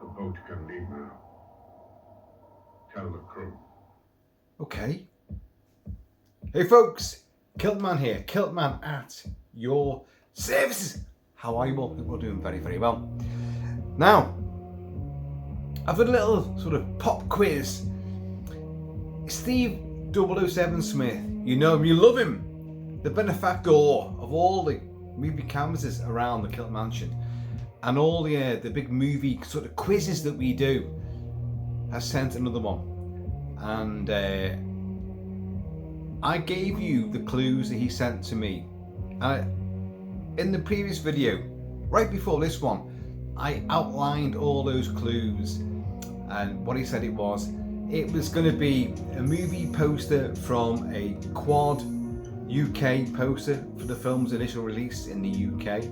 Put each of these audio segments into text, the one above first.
The boat can leave now. Tell the crew. Okay. Hey folks, Kilt-Man here. Kilt-Man at your services. How are you all? We're doing very, very well. Now, I've got a little sort of pop quiz. Steve 007 Smith, you know him, you love him. The benefactor of all the movie canvases around the Kilt Mansion and all the big movie sort of quizzes that we do, has sent another one. And I gave you the clues that he sent to me. In the previous video, right before this one, I outlined all those clues and what he said it was. It was going to be a movie poster from a Quad UK poster for the film's initial release in the UK.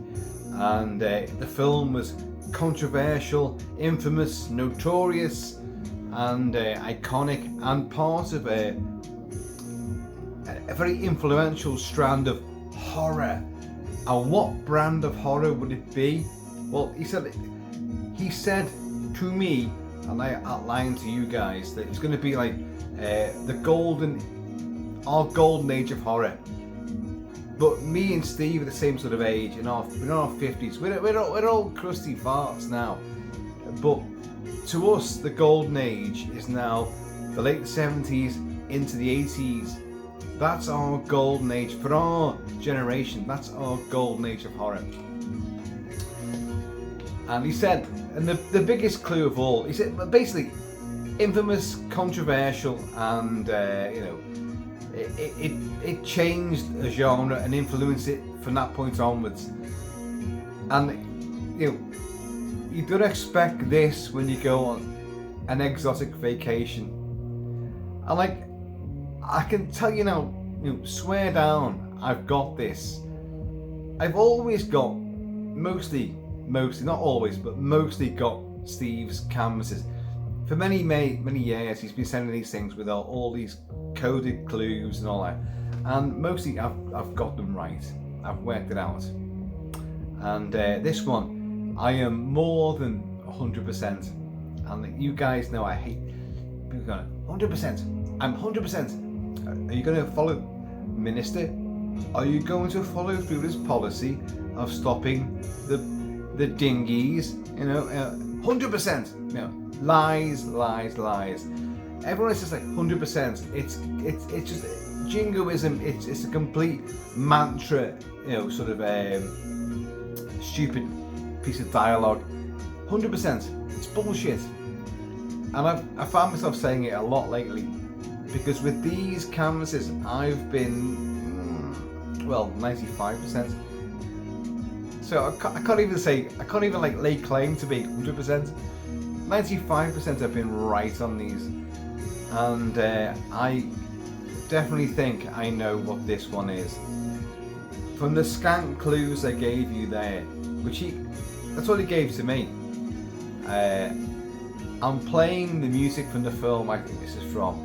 And the film was controversial, infamous, notorious, and iconic, and part of a very influential strand of horror. And what brand of horror would it be? Well, he said to me, and I outlined to you guys, that it's going to be like our golden age of horror. But me and Steve are the same sort of age, we're in our 50s. We're all crusty farts now. But to us, the golden age is now the late 70s into the 80s. That's our golden age for our generation. That's our golden age of horror. And he said, and the biggest clue of all, he said, basically, infamous, controversial, and it changed a genre and influenced it from that point onwards. And you don't expect this when you go on an exotic vacation. And I can tell you now, swear down, I've got this. I've always got, mostly, not always, but mostly got Steve's canvases. For many years, he's been sending these things with all these coded clues and all that. And mostly, I've got them right. I've worked it out. And this one, I am more than 100%. And you guys know I hate people going, 100%. I'm 100%. Are you going to follow Minister? Are you going to follow through this policy of stopping the dinghies? 100%. Lies. Everyone is just like 100%. It's just jingoism. It's a complete mantra. Sort of stupid piece of dialogue. 100%. It's bullshit. And I found myself saying it a lot lately, because with these canvases I've been 95%. So I can't even lay claim to be 100%. 95% I've been right on these, and I definitely think I know what this one is. From the scant clues I gave you there, that's all he gave to me. I'm playing the music from the film I think this is from.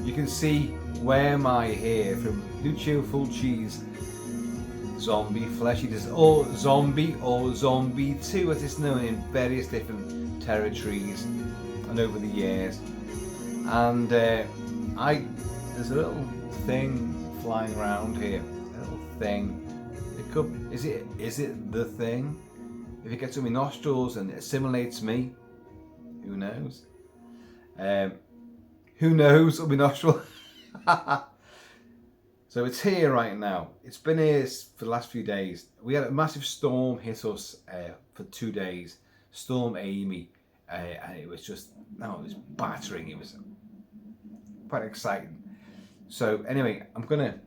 You can see Where Am I Here from Lucio Fulci's Zombie Flesh Eaters, or Zombie 2, as it's known in various different territories and over the years. And there's a little thing flying around here. A little thing. Is it the thing? If it gets in my nostrils and it assimilates me, who knows? Who knows on my nostril? So it's here right now. It's been here for the last few days. We had a massive storm hit us for 2 days. Storm Amy. And it was battering. It was quite exciting. So anyway, I'm going to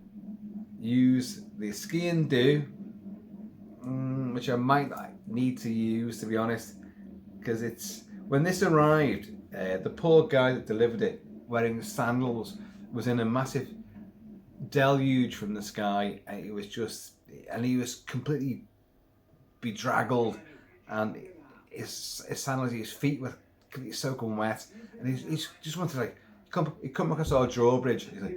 use the Ski and Do, which I might need to use, to be honest, because when this arrived, the poor guy that delivered it, wearing sandals, was in a massive deluge from the sky, and he was completely bedraggled, and his sandals, his feet were completely soaking wet, and he just wanted to he come across our drawbridge. He's like,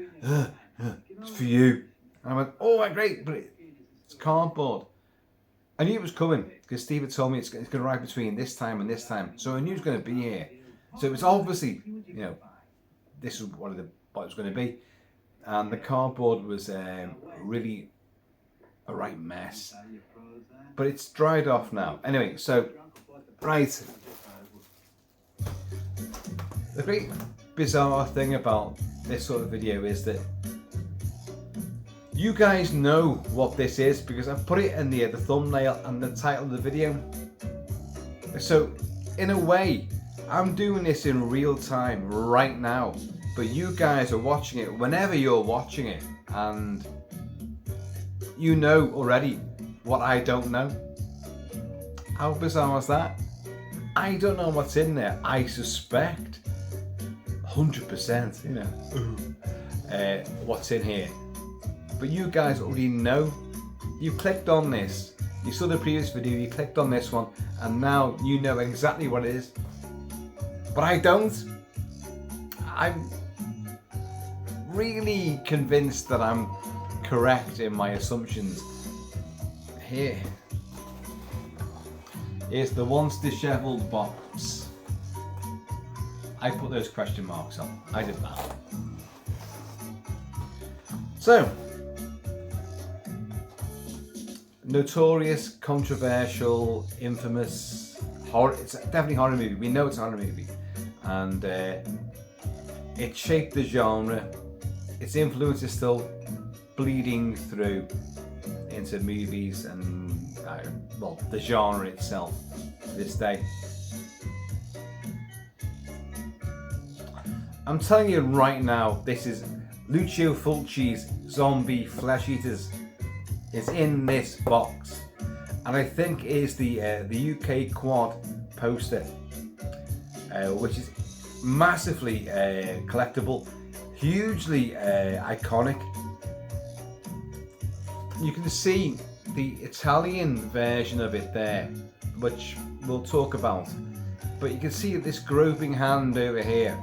it's for you. And I went, oh, great, but it's cardboard. I knew it was coming because Steve had told me it's going to arrive between this time and this time, so I knew it was going to be here. So it was obviously, this is what it was going to be, and the cardboard was really a right mess, but it's dried off now. Anyway, so right, the great bizarre thing about this sort of video is that you guys know what this is because I've put it in the thumbnail and the title of the video. So in a way, I'm doing this in real time right now, but you guys are watching it whenever you're watching it, and you know already what I don't know. How bizarre is that? I don't know what's in there. I suspect 100%, what's in here. But you guys already know. You clicked on this. You saw the previous video, you clicked on this one, and now you know exactly what it is. But I don't. I'm really convinced that I'm correct in my assumptions. Here is the once dishevelled box. I put those question marks on. I did that. So, notorious, controversial, infamous horror. It's definitely a horror movie. We know it's a horror movie, and it shaped the genre. Its influence is still bleeding through into movies and the genre itself to this day. I'm telling you right now, this is Lucio Fulci's Zombie Flesh Eaters. Is in this box, and I think it is the UK quad poster, which is massively collectible, hugely iconic. You can see the Italian version of it there, which we'll talk about, but you can see this groping hand over here.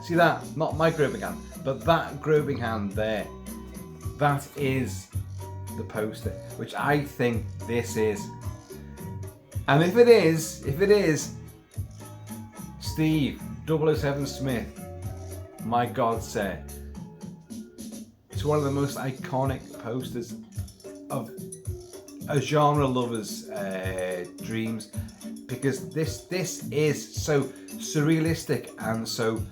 See that? Not my groping hand, but that groping hand there. That is the poster, which I think this is. And if it is Steve 007 Smith, my God, sir, it's one of the most iconic posters of a genre lover's dreams, because this is so surrealistic and so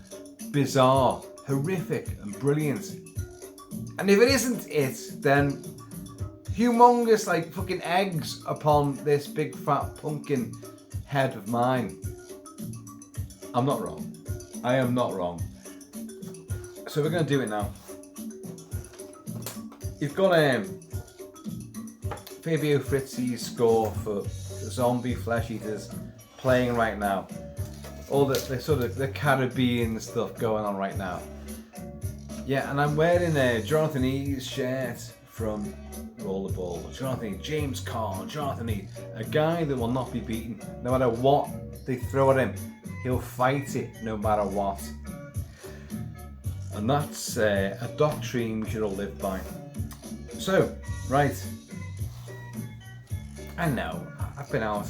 bizarre, horrific and brilliant. And if it isn't it, then humongous like fucking eggs upon this big fat pumpkin head of mine. I'm not wrong. I am not wrong. So we're going to do it now. You've got Fabio Frizzi's score for Zombie Flesh Eaters playing right now. All the sort of the Caribbean stuff going on right now. Yeah, and I'm wearing a Jonathan E's shirt from Rollerball. James Caan, Jonathan E, a guy that will not be beaten no matter what they throw at him. He'll fight it no matter what. And that's a doctrine we should all live by. So, right. I know, I've been out.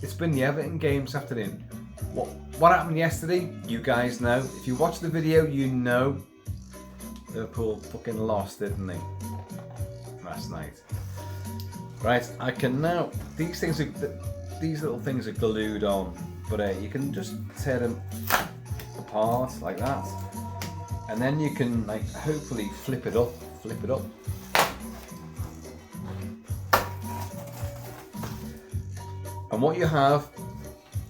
It's been the Everton game this afternoon. What happened yesterday? You guys know. If you watch the video, you know. Liverpool fucking lost, didn't they? Last night. Right, I can now. These little things are glued on, but you can just tear them apart like that, and then you can hopefully flip it up. And what you have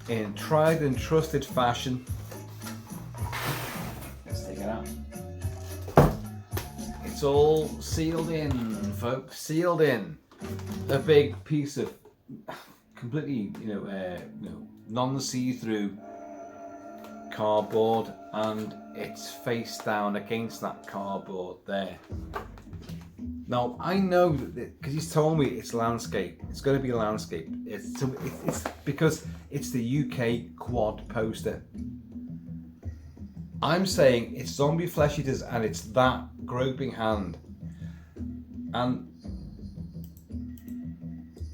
in tried and trusted fashion, let's take it out. It's all sealed in, folks. Sealed in. A big piece of completely, non-see-through cardboard, and it's face down against that cardboard there. Now I know that because he's told me it's landscape. It's going to be landscape. It's because it's the UK quad poster. I'm saying it's Zombie Flesh Eaters, and it's that groping hand. And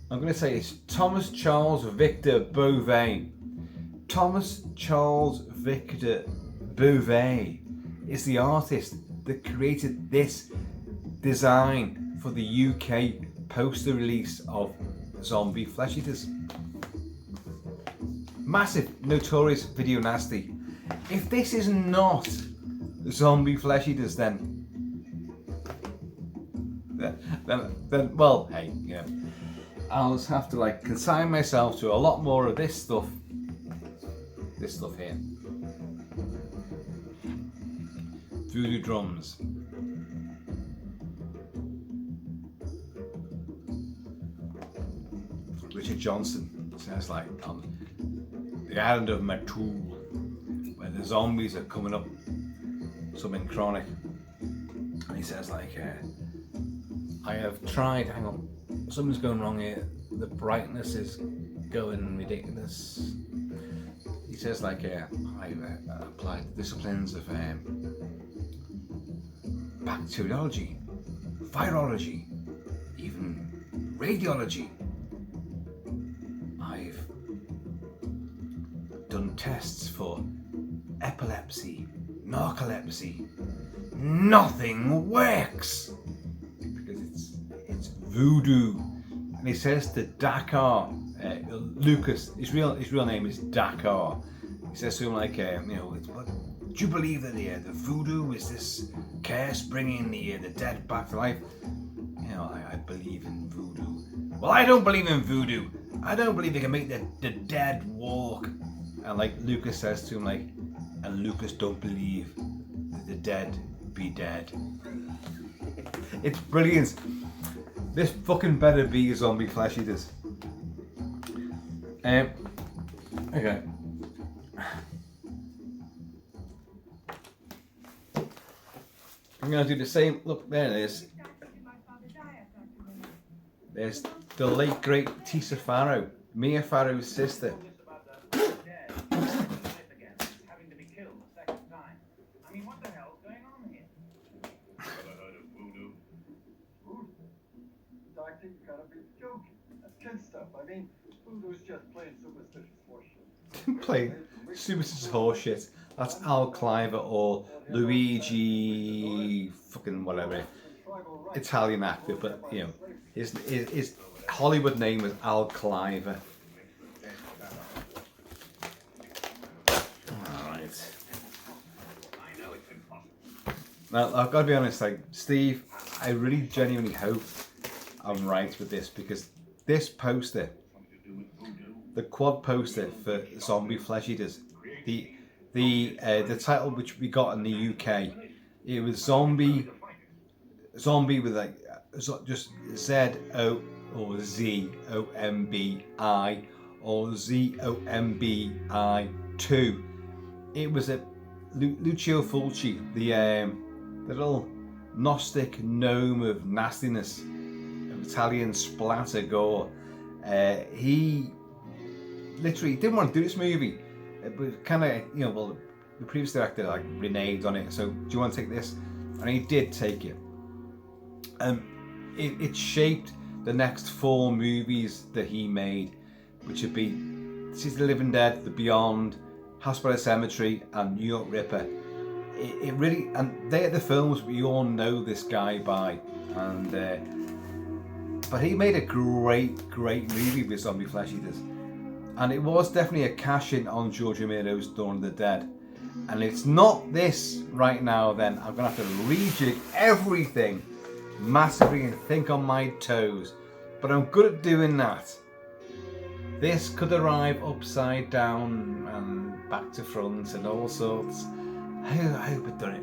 I'm going to say it's Thomas Charles Victor Beauvais. Thomas Charles Victor Beauvais is the artist that created this design for the UK poster release of Zombie Flesh Eaters. Massive, notorious, video nasty. If this is not Zombie Flesh Eaters, then well, hey, yeah. I'll just have to like consign myself to a lot more of this stuff. This stuff here. Voodoo drums. Richard Johnson says like on the island of Matul, where the zombies are coming up, something chronic. And he says like, I have tried, hang on, something's going wrong here. The brightness is going ridiculous. He says like, I've applied the disciplines of bacteriology, virology, even radiology. I've done tests for epilepsy, narcolepsy. Nothing works because it's voodoo. And he says to Dakar, Lucas, his real name is Dakar. He says to him like, do you believe that the voodoo is this curse bringing the dead back to life? I believe in voodoo. Well, I don't believe in voodoo. I don't believe they can make the dead walk. And like Lucas says to him like, and Lucas don't believe that the dead be dead. It's brilliant. This fucking better be Zombie Flesh Eaters. Okay. I'm gonna do the same. Look, there it is. There's the late great Tisa Farrow, Mia Farrow's sister. You gotta be joking. That's kid stuff. I mean, voodoo's just plain superstitious horseshit. Plain superstitious horseshit. That's Al Cliver or Luigi, fucking whatever, Italian actor, but his Hollywood name was Al Cliver. Alright. Now, I've got to be honest, like, Steve, I really genuinely hope I'm right with this, because this poster, the quad poster for Zombie Flesh Eaters, the title which we got in the UK, it was zombie with like just Z-O or Z-O-M-B-I or Z-O-M-B-I 2. It was a Lucio Fulci, the little Gnostic gnome of nastiness, of Italian splatter gore. He literally didn't want to do this movie. It was kind of, well, the previous director like reneged on it. So, do you want to take this? And he did take it. It shaped the next 4 movies that he made, which would be City of the Living Dead, The Beyond, House by the Cemetery, and New York Ripper. It really, and they are the films we all know this guy by. And but he made a great movie with Zombie Flesh Eaters. And it was definitely a cash-in on George Romero's Dawn of the Dead. And it's not this right now, then I'm going to have to rejig everything massively and think on my toes. But I'm good at doing that. This could arrive upside down and back to front and all sorts. I hope I've done it.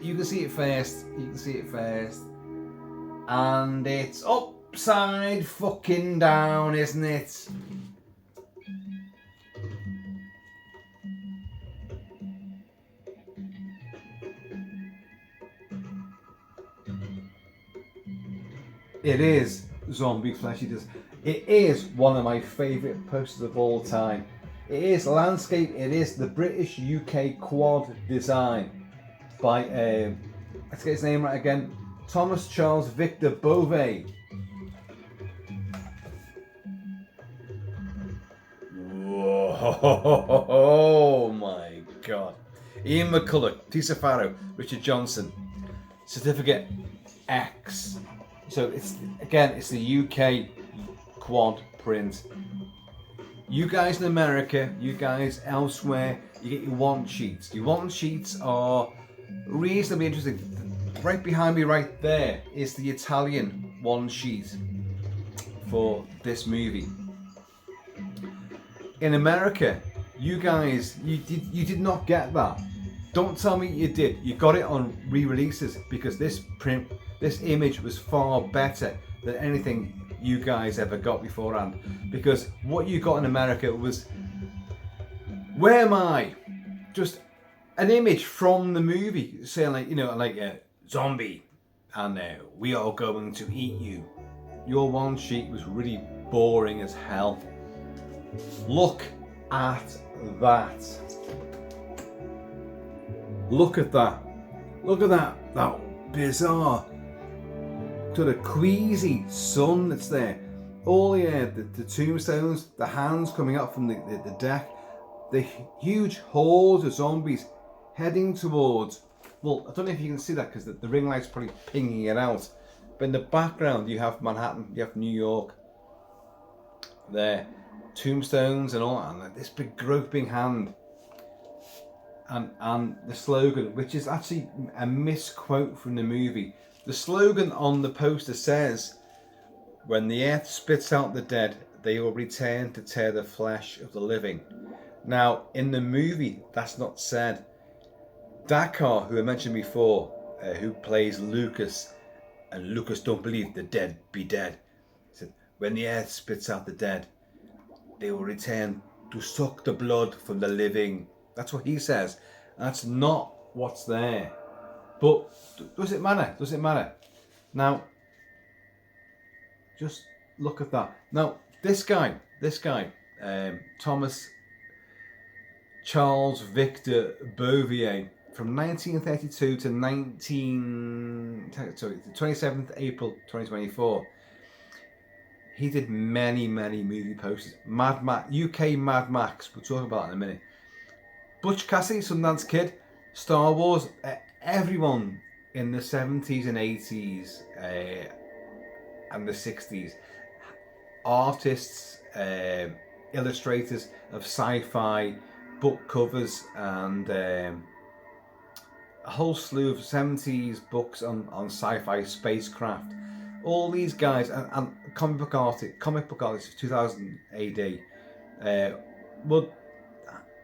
You can see it first. And it's upside fucking down, isn't it? It is Zombie Flesh Eaters. It is one of my favourite posters of all time. It is landscape. It is the British UK quad design by let's get his name right again. Thomas Charles Victor Beauvais. Oh my God. Ian McCulloch, Tisa Farrow, Richard Johnson. Certificate X. So it's the UK quad print. You guys in America, you guys elsewhere, you get your want sheets. Your want sheets are reasonably interesting. Right behind me, right there, is the Italian one sheet for this movie. In America, you guys, you did not get that. Don't tell me you did. You got it on re-releases because this image was far better than anything you guys ever got beforehand. Because what you got in America was, where am I? Just an image from the movie saying like a zombie, and we are going to eat you. Your one sheet was really boring as hell. Look at that. Look at that. Look at that. That bizarre sort of queasy sun that's there. All the tombstones, the hands coming up from the deck, the huge hordes of zombies heading towards. Well, I don't know if you can see that because the ring light's probably pinging it out. But in the background, you have Manhattan, you have New York. There, tombstones and all that, and this big groping hand. And the slogan, which is actually a misquote from the movie. The slogan on the poster says, "When the earth spits out the dead, they will return to tear the flesh of the living." Now, in the movie, that's not said. Dakar, who I mentioned before, who plays Lucas, and Lucas don't believe the dead be dead, said, "When the earth spits out the dead, they will return to suck the blood from the living." That's what he says. That's not what's there. But does it matter? Does it matter? Now, just look at that. Now, this guy, Thomas Charles Victor Beauvais, from 1932 to 27th April 2024. He did many movie posters. Mad Max, UK Mad Max. We'll talk about that in a minute. Butch Cassidy, Sundance Kid, Star Wars. Everyone in the 70s and 80s and the 60s, artists, illustrators of sci-fi book covers, and a whole slew of 70s books on sci-fi spacecraft. All these guys and comic book artists of 2000 AD would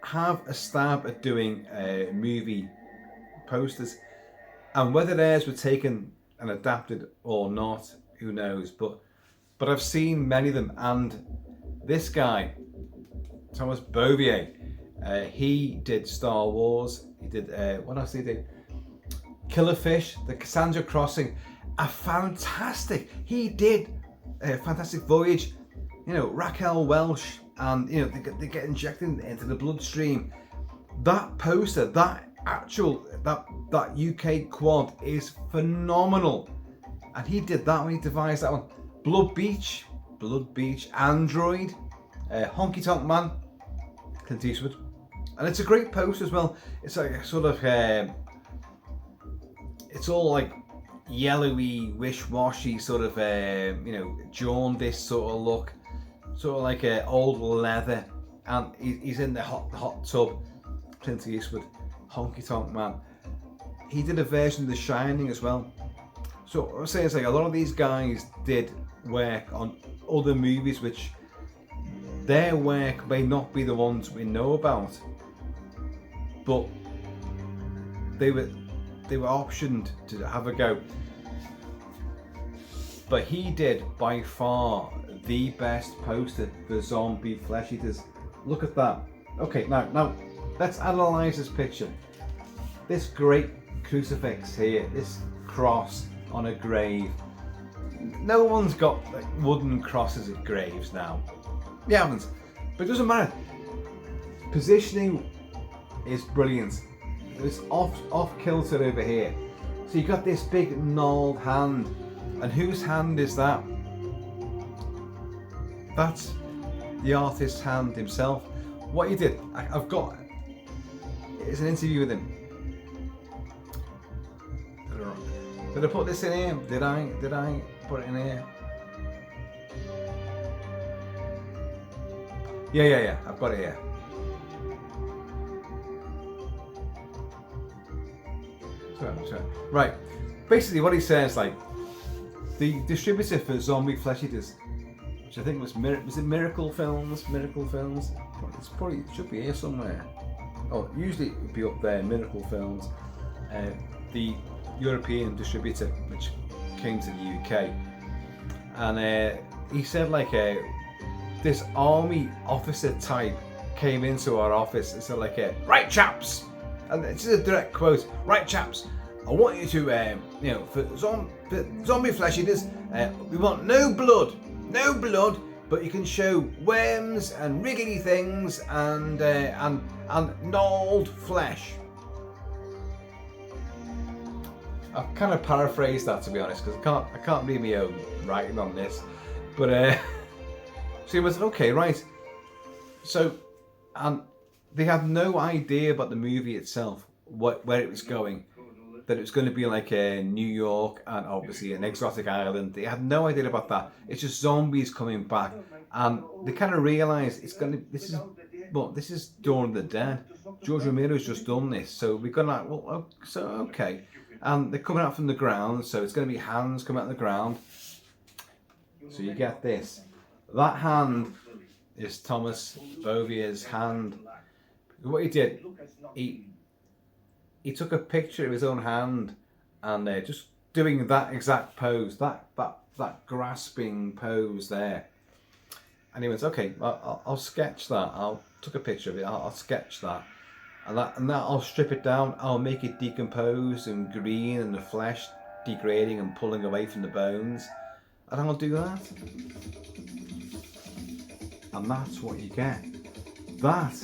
have a stab at doing movie posters, and whether theirs were taken and adapted or not, who knows, but I've seen many of them. And this guy, Thomas Beauvais, he did Star Wars, he did what else did he do? Killer Fish, the Cassandra Crossing, he did a Fantastic Voyage, Raquel Welch, and they get injected into the bloodstream. That poster, that UK quad is phenomenal, and he did that when he devised that one. Blood Beach, Android, Honky Tonk Man, Clint Eastwood, and it's a great poster as well. It's like a sort of it's all like yellowy, wish-washy sort of jaundice sort of look, sort of like old leather, and he's in the hot tub. Clint Eastwood, Honky Tonk Man. He did a version of The Shining as well. So what I'm saying is, like, a lot of these guys did work on other movies which their work may not be the ones we know about, but they were optioned to have a go. But he did by far the best poster for zombie flesh eaters. Look at that. Okay, now let's analyze this picture. This great crucifix here, this cross on a grave. No one's got like wooden crosses at graves now. You haven't, but it doesn't matter. Positioning is brilliant. It's off kilter over here. So you got this big gnarled hand, and whose hand is that? That's the artist's hand himself. what he did, I've got, it's an interview with him. Did I put this in here? Did I put it in here? Yeah, I've got it here. Sorry. Right, basically what he says, like, the distributor for zombie flesh eaters, which I think was Miracle Films? It's probably, it should be here somewhere. Oh, usually it would be up there, Miracle Films. The European distributor, which came to the UK. And he said, like, this army officer type came into our office and said, like, right chaps, and this is a direct quote, right chaps, I want you to, for zombie flesh eaters, we want no blood, but you can show worms and wriggly things and gnawed flesh. I've kind of paraphrased that, to be honest, because I can't read my own writing on this, but so he was okay, right. So, and they had no idea about the movie itself, where it was going. That it was going to be like New York and obviously an exotic island. They had no idea about that. It's just zombies coming back, and they kind of realised this is Dawn of the Dead. George Romero's just done this, so we're gonna okay. And they're coming out from the ground, so it's going to be hands coming out of the ground. So you get this. That hand is Thomas Beauvais's hand. What he did, he took a picture of his own hand and just doing that exact pose, that grasping pose there. And he went, okay, I'll sketch that. Took a picture of it. I'll sketch that. And that I'll strip it down. I'll make it decompose and green and the flesh degrading and pulling away from the bones. And I'll do that. And that's what you get. That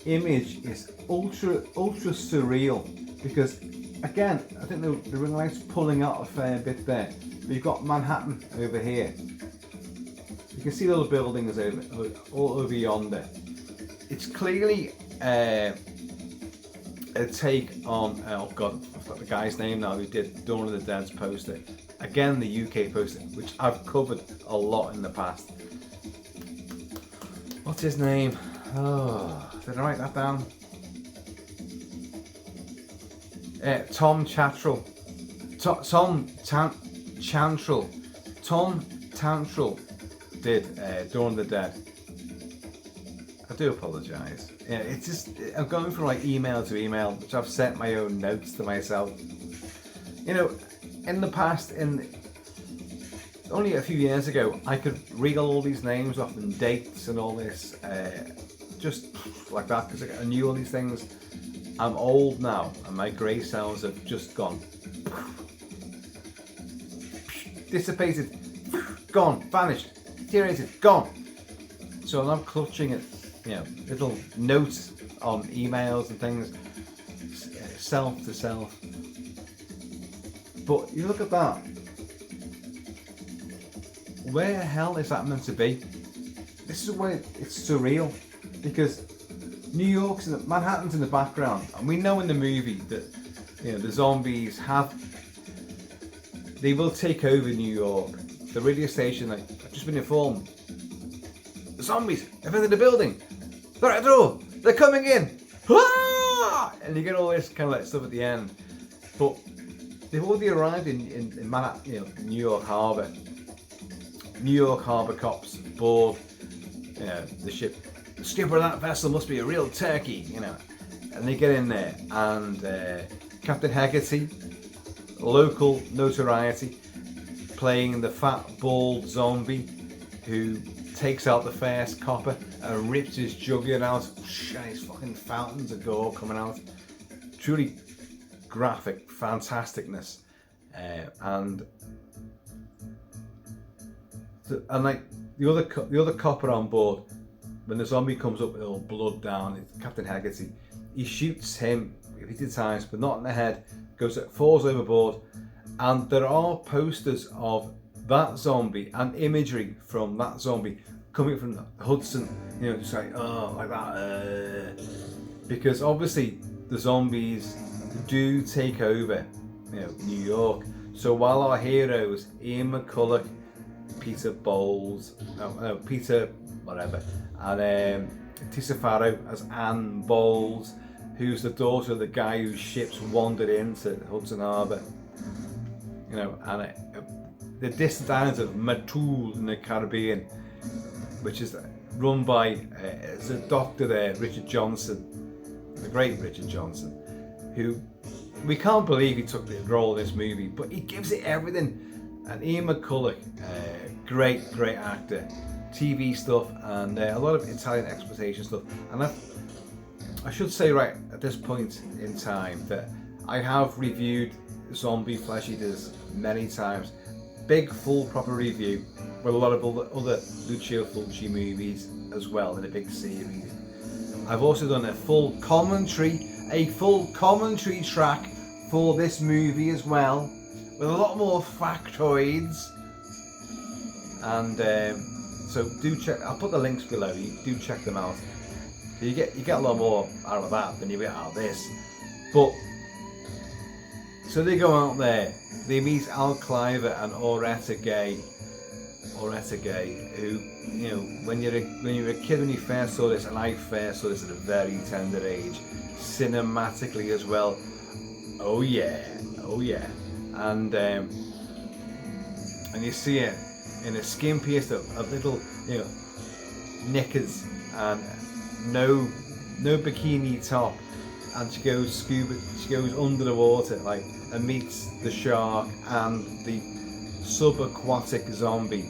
image is ultra surreal, because again, I think the ring light's pulling out a fair bit there. But you've got Manhattan over here. You can see all the buildings all over yonder. It's clearly a take on, oh god, I've got the guy's name now who did Dawn of the Dead's poster. Again, the UK poster, which I've covered a lot in the past. What's his name? Oh, did I write that down? Tom Chantrell. Tom Chantrell did Dawn of the Dead. I do apologise. Yeah, it's just, I'm going from like email to email, which I've sent my own notes to myself. You know, in the past, only a few years ago, I could reel all these names off and dates and all this, just like that, because I knew all these things. I'm old now, and my grey cells have just gone. Dissipated, gone, vanished, deteriorated, gone. So I'm now clutching at, little notes on emails and things, self to self. But you look at that. Where the hell is that meant to be? This is where it's surreal, because Manhattan's in the background, and we know in the movie that the zombies they will take over New York. The radio station, like, I've just been informed, the zombies have entered the building. They're at the door. They're coming in. Ah! And you get all this kind of like stuff at the end, but they've already arrived in Manhattan, New York Harbor. New York Harbor cops board the ship. The skipper of that vessel must be a real turkey, And they get in there, and Captain Haggerty, local notoriety, playing the fat, bald zombie who takes out the first copper and rips his jugular out, and his fucking fountains of gore coming out. Truly graphic fantasticness, and like the other copper on board, when the zombie comes up with all blood down, it's Captain Haggerty. He shoots him repeated times, but not in the head. Falls overboard, and there are posters of that zombie and imagery from that zombie coming from the Hudson, just like, oh, like that, because obviously the zombies do take over, New York. So while our heroes, Ian McCulloch, Peter Bowles, Peter whatever, and Tisa Farrow as Anne Bowles, who's the daughter of the guy whose ships wandered into Hudson Harbour, and the distant islands of Matul in the Caribbean, which is run by there's a doctor there, Richard Johnson, the great Richard Johnson, who we can't believe he took the role in this movie, but he gives it everything. And Ian McCulloch, great actor, TV stuff, and a lot of Italian exploitation stuff. And I should say right at this point in time that I have reviewed Zombie Flesh Eaters many times. Big, full, proper review with a lot of other Lucio Fulci movies as well in a big series. I've also done a full commentary track for this movie as well, with a lot more factoids. And so do check. I'll put the links below. You do check them out. You get a lot more out of that than you get out of this. But so they go out there. They meet Al Cliver and Oretta Gay, who, when you're a kid when you first saw this, and I first saw this at a very tender age, cinematically as well. Oh yeah, and you see it in a skin pierced of little, knickers and no bikini top, and she goes under the water and meets the shark and the subaquatic zombie,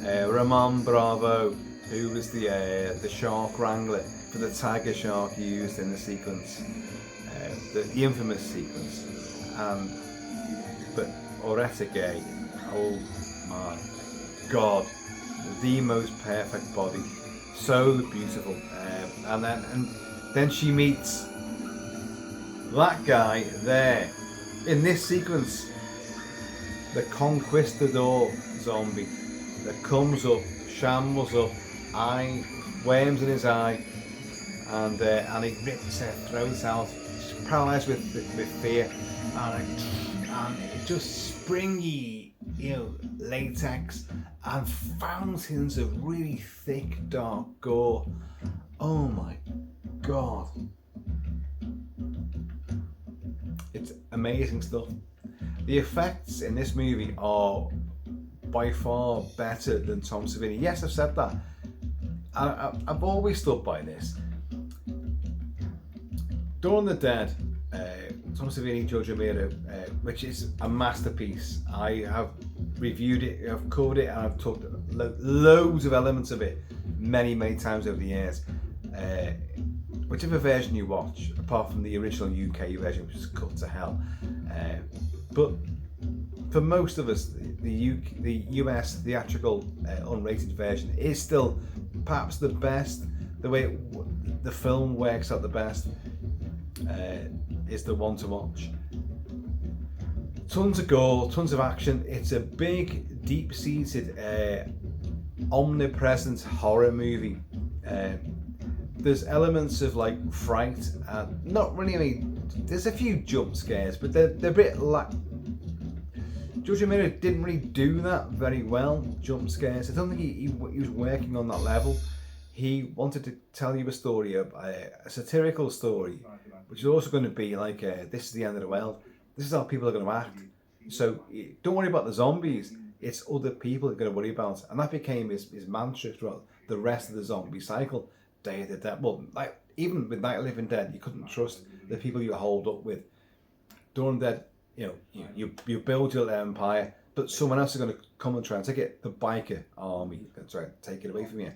Ramon Bravo, who was the shark wrangler for the tiger shark used in the sequence, the infamous sequence. But Oretta Gay, oh my God, the most perfect body, so beautiful, and then she meets that guy there in this sequence, the conquistador zombie that comes up, shambles up, worms in his eye, and he rips her throat out. She's paralysed with fear, and it just springy, latex and fountains of really thick, dark gore. Oh my God. It's amazing stuff. The effects in this movie are by far better than Tom Savini. Yes, I've said that. I've always stood by this. Dawn of the Dead, Tom Savini, George Romero, which is a masterpiece. I have reviewed it, I've covered it, and I've talked loads of elements of it many times over the years. Whichever version you watch, apart from the original UK version, which is cut to hell. But for most of us, the US theatrical unrated version is still perhaps the best. The way the film works out the best is the one to watch. Tons of gore, tons of action. It's a big, deep-seated, omnipresent horror movie. There's elements of fright, and not really any. There's a few jump scares, but they're a bit George Romero didn't really do that very well, jump scares. I don't think he was working on that level. He wanted to tell you a story, a satirical story, which is also going to be this is the end of the world. This is how people are going to act. So don't worry about the zombies. It's other people you're going to worry about. And that became his mantra throughout the rest of the zombie cycle. Day of the Dead. Well, even with Night of the Living Dead, you couldn't trust the people you hold up with. Dawn of the Dead, you build your empire, but someone else is going to come and try and take it. The biker army is going to try and take it away from you.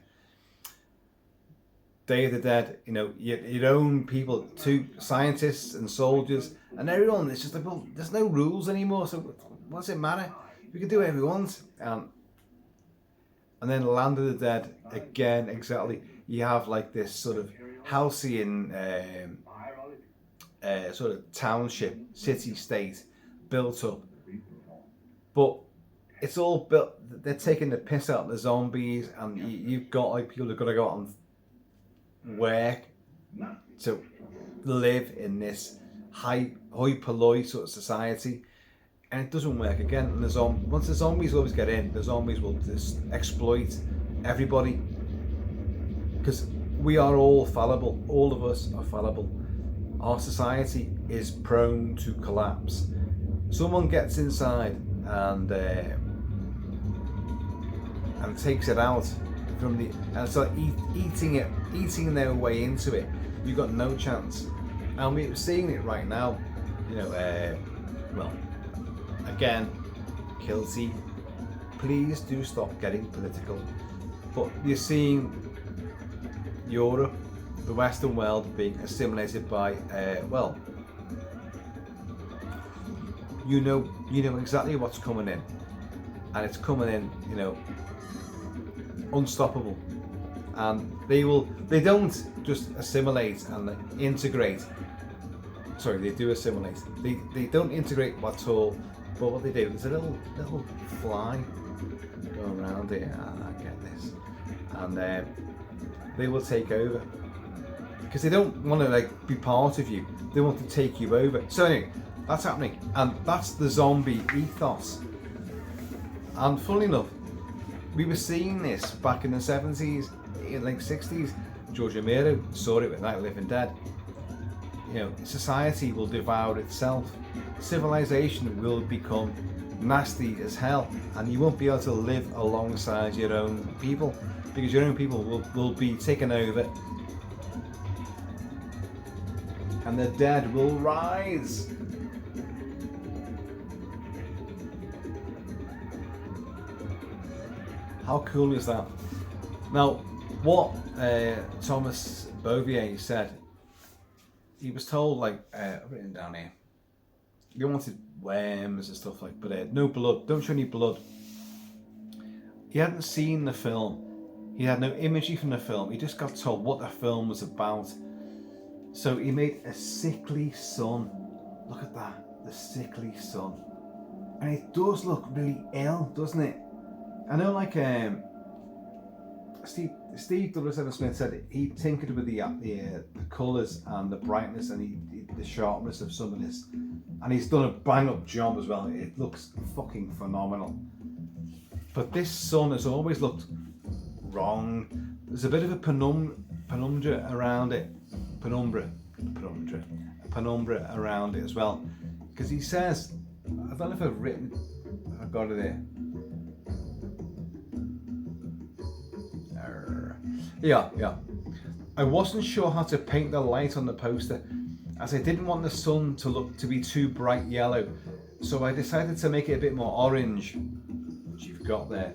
Day of the Dead, your own people, two scientists and soldiers and everyone. It's just well, there's no rules anymore, so what does it matter? We can do whatever we want. And then Land of the Dead, again, exactly. You have this sort of halcyon sort of township, city-state built up. But it's all built. They're taking the piss out of the zombies, and you've got like people who've got to go out and work to live in this high polloi sort of society, and it doesn't work again. And once the zombies always get in, the zombies will just exploit everybody, because we are all fallible. All of us are fallible. Our society is prone to collapse. Someone gets inside and takes it out from the and start eating their way into it. You've got no chance. And we're seeing it right now. You know, well, again, Kilty, please do stop getting political. But you're seeing Europe, the Western world, being assimilated by, well, you know exactly what's coming in, and it's coming in, you know, unstoppable. And they don't just assimilate and integrate. Sorry, they do assimilate. They don't integrate at all. But what they do, there's a little fly going around here. I get this, and they will take over because they don't want to like be part of you. They want to take you over. So anyway, that's happening, and that's the zombie ethos. And funnily enough, we were seeing this back in the 70s, in like 60s. George Romero saw it with Night of the Living Dead. You know, society will devour itself. Civilization will become nasty as hell, and you won't be able to live alongside your own people, because your own people will be taken over, and the dead will rise. How cool is that? Now, what Thomas Beauvais said, he was told, like, I've written down here, he wanted worms and stuff like, but no blood, don't show any blood. He hadn't seen the film, he had no imagery from the film, he just got told what the film was about. So he made a sickly son. Look at that, the sickly son. And it does look really ill, doesn't it? I know, like, Steve Douglas Adam Smith said he tinkered with the colours and the brightness and the sharpness of some of this, and he's done a bang up job as well. It looks fucking phenomenal. But this sun has always looked wrong. There's a bit of a penumbra around it, penumbra around it as well, because he says, I don't know if I've got it there. Yeah. I wasn't sure how to paint the light on the poster, as I didn't want the sun to be too bright yellow, so I decided to make it a bit more orange, which you've got there.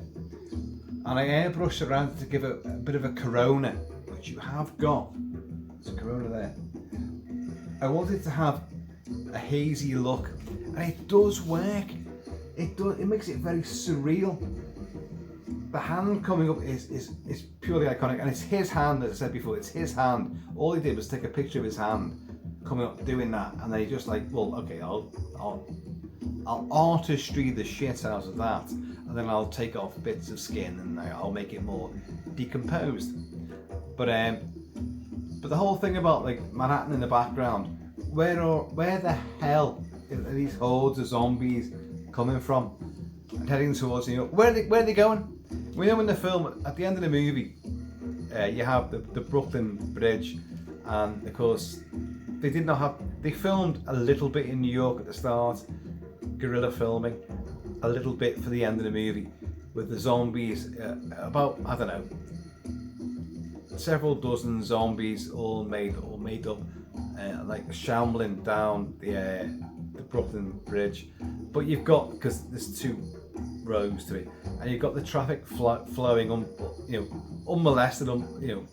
And I airbrushed around it to give it a bit of a corona, which you have got. There's a corona there. I wanted to have a hazy look, and it does work. It makes it very surreal. The hand coming up is purely iconic, and it's his hand, as I said before, it's his hand. All he did was take a picture of his hand coming up doing that, and then he just like, well, okay, I'll artistry the shit out of that, and then I'll take off bits of skin and I'll make it more decomposed. But the whole thing about like Manhattan in the background, where the hell are these hordes of zombies coming from and heading towards New York? Where are they going? We know in the film, at the end of the movie, you have the Brooklyn Bridge, and of course they filmed a little bit in New York at the start, guerrilla filming, a little bit for the end of the movie, with the zombies, about, I don't know, several dozen zombies all made up, like shambling down the Brooklyn Bridge. But you've got, because there's two rows to it, and you've got the traffic flowing unmolested,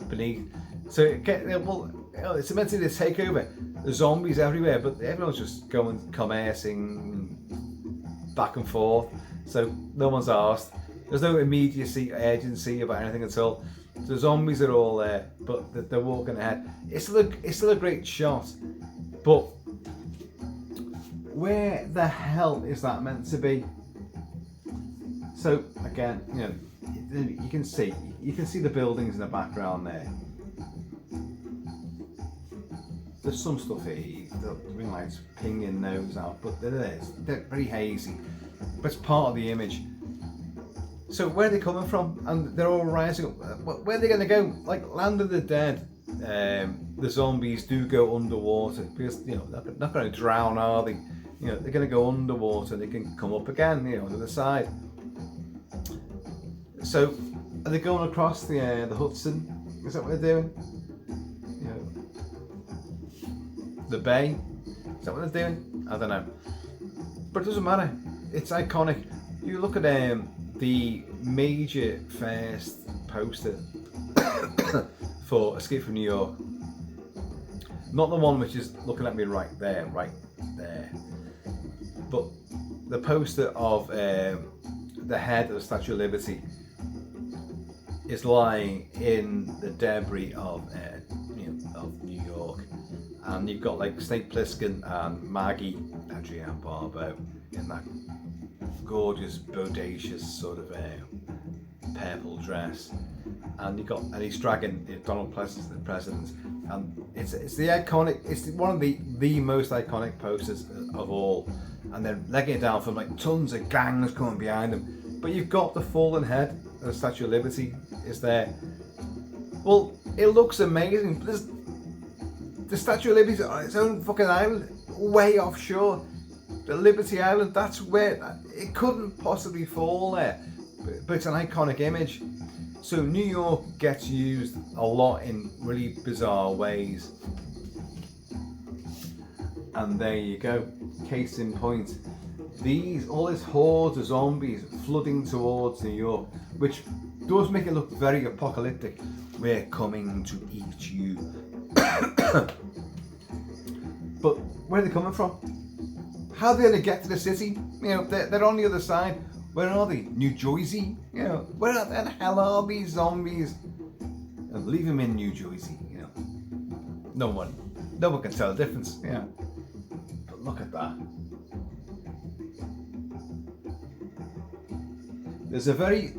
beneath. So it's meant to be a takeover. There's zombies everywhere, but everyone's just commercing back and forth. So no one's asked. There's no immediacy, urgency about anything at all. The zombies are all there, but they're walking ahead. It's still a great shot, but where the hell is that meant to be? So again, you can see the buildings in the background there. There's some stuff here, the ring light's pinging those out, but they're very hazy. But it's part of the image. So where are they coming from? And they're all rising up. Where are they going to go? Like Land of the Dead, the zombies do go underwater because they're not going to drown, are they? They're going to go underwater. They can come up again, to the side. So are they going across the Hudson? Is that what they're doing? The bay? Is that what they're doing? I don't know. But it doesn't matter. It's iconic. You look at the major first poster for Escape from New York. Not the one which is looking at me right there. But the poster of the head of the Statue of Liberty is lying in the debris of New York. And you've got like Snake Plissken and Maggie Adrienne Barbeau in that gorgeous, bodacious sort of purple dress, and he's dragging Donald Pleasance, the president, and it's the iconic. It's one of the most iconic posters of all, and they're legging it down from like tons of gangs coming behind them. But you've got the fallen head of the Statue of Liberty is there. Well, it looks amazing. The Statue of Liberty is on its own fucking island, way offshore. The Liberty Island, that's where it couldn't possibly fall there. But it's an iconic image. So New York gets used a lot in really bizarre ways. And there you go. Case in point. All this hordes of zombies flooding towards New York, which does make it look very apocalyptic. We're coming to eat you. But where are they coming from? How are they going to get to the city? They're on the other side. Where are they? New Jersey? Where the hell are these zombies? Leave them in New Jersey. No one can tell the difference. But look at that. There's a very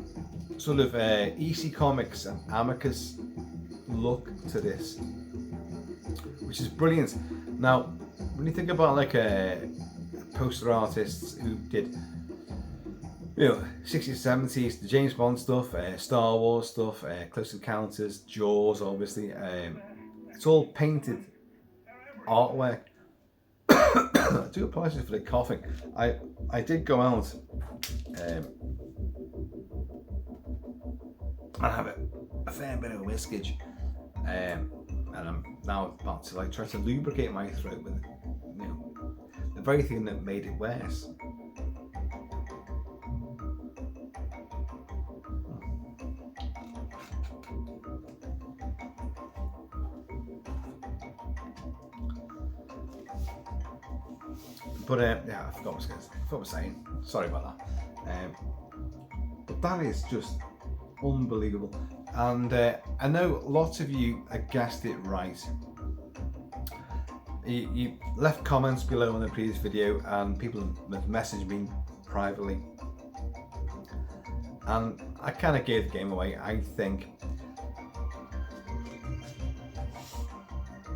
sort of EC Comics and Amicus look to this, which is brilliant. Now, when you think about like poster artists who did 60s, 70s, the James Bond stuff, Star Wars stuff, Close Encounters, Jaws, obviously, it's all painted artwork. I do apologise for the coughing. I did go out and have a fair bit of a whiskage, and I'm now about to try to lubricate my throat with the very thing that made it worse. But I forgot what I was saying. Sorry about that. But that is just unbelievable. And I know lots of you guessed it right. You left comments below on the previous video, and people have messaged me privately. And I kind of gave the game away, I think.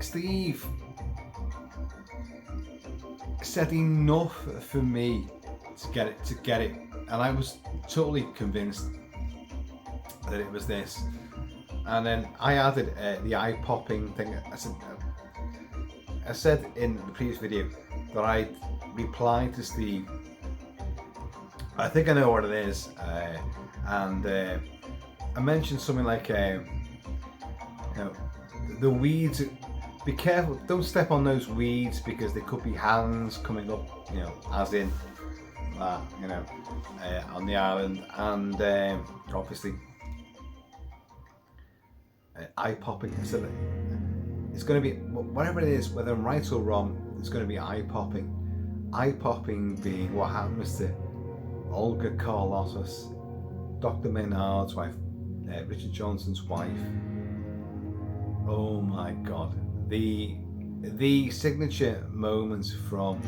Steve said enough for me to get it, and I was totally convinced that it was this. And then I added the eye-popping thing. I said in the previous video that I replied to Steve. I think I know what it is, and I mentioned something like, the weeds. Be careful, don't step on those weeds because there could be hands coming up, as in that, on the island, and obviously eye popping. So it's going to be, whatever it is, whether I'm right or wrong, it's going to be eye popping. Eye popping being what happens to Olga Carlottos, Dr. Maynard's wife, Richard Johnson's wife. Oh my God. The signature moments from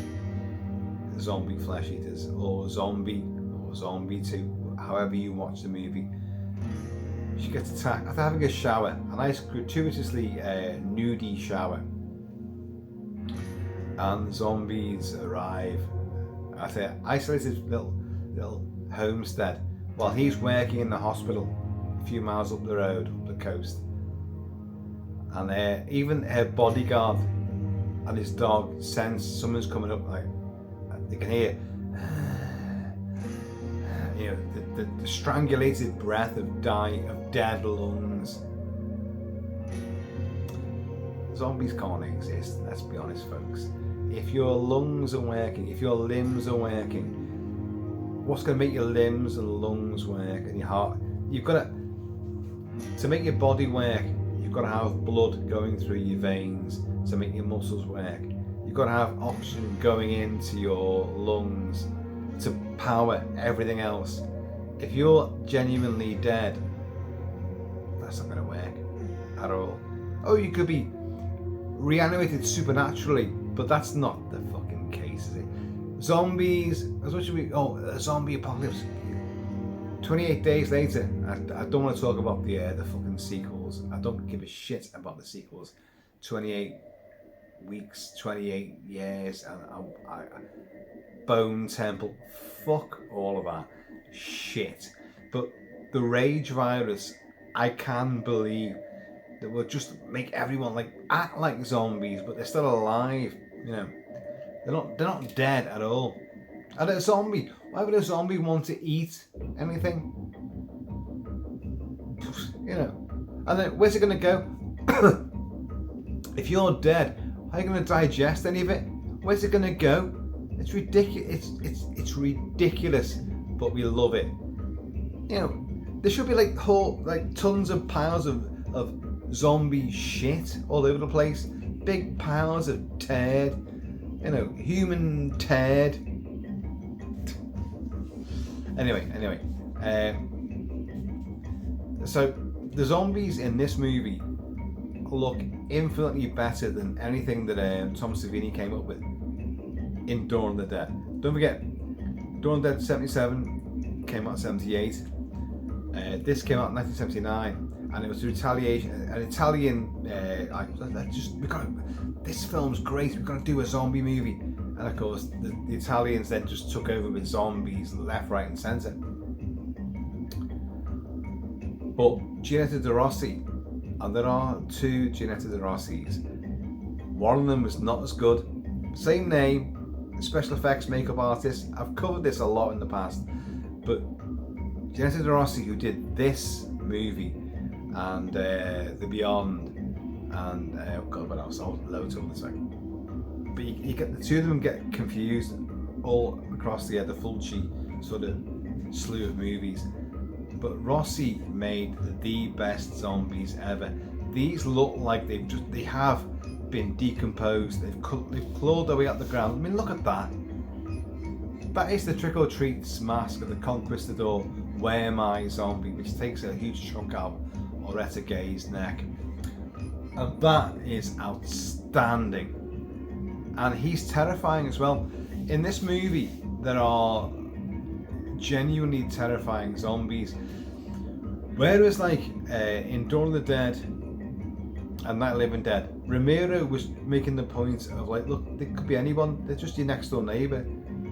Zombie Flesh Eaters, or Zombie 2, however you watch the movie. She gets attacked after having a shower, a nice gratuitously nudie shower, and zombies arrive at an isolated little homestead while he's working in the hospital a few miles up the road, up the coast. And even her bodyguard and his dog sense someone's coming up, like they can hear the strangulated breath of dead lungs. Zombies can't exist, let's be honest, folks. If your lungs are working, if your limbs are working, what's going to make your limbs and lungs work and your heart? You've got to make your body work. You've got to have blood going through your veins to make your muscles work. You've got to have oxygen going into your lungs to power everything else. If you're genuinely dead, that's not going to work at all. Oh, you could be reanimated supernaturally, but that's not the fucking case, is it? Zombies, a zombie apocalypse. 28 days later, I don't want to talk about the fucking sequels. I don't give a shit about the sequels. 28 weeks, 28 years, and Bone Temple. Fuck all of that shit. But the rage virus, I can believe that will just make everyone act like zombies, but they're still alive. They're not dead at all. And a zombie, why would a zombie want to eat anything? And then where's it going to go? If you're dead, how are you going to digest any of it? Where's it going to go? It's ridiculous. It's ridiculous, but we love it. There should be tons of piles of zombie shit all over the place. Big piles of turd. Human turd. Anyway. So the zombies in this movie look infinitely better than anything that Tom Savini came up with in Dawn of the Dead. Don't forget, Dawn of the Dead 77 came out in 78. This came out in 1979, and it was an Italian. This film's great. We're gonna do a zombie movie, and of course the Italians then just took over with zombies left, right, and centre. But Gianetta De Rossi, and there are two Gianetta De Rossis. One of them was not as good. Same name, special effects makeup artist. I've covered this a lot in the past, but Gianetta De Rossi, who did this movie and The Beyond, and God, what else? Loads of them. But you get the two of them get confused all across the Fulci sort of slew of movies. But Rossi made the best zombies ever. These look like they have been decomposed. They've clawed their way up the ground. I mean, look at that. That is the Trick or Treat's mask of the Conquistador, Where My Zombie, which takes a huge chunk out of Loretta Gay's neck. And that is outstanding. And he's terrifying as well. In this movie, there are genuinely terrifying zombies. Whereas in Dawn of the Dead and Night of the Living Dead, Romero was making the point of look, it could be anyone. They're just your next door neighbour.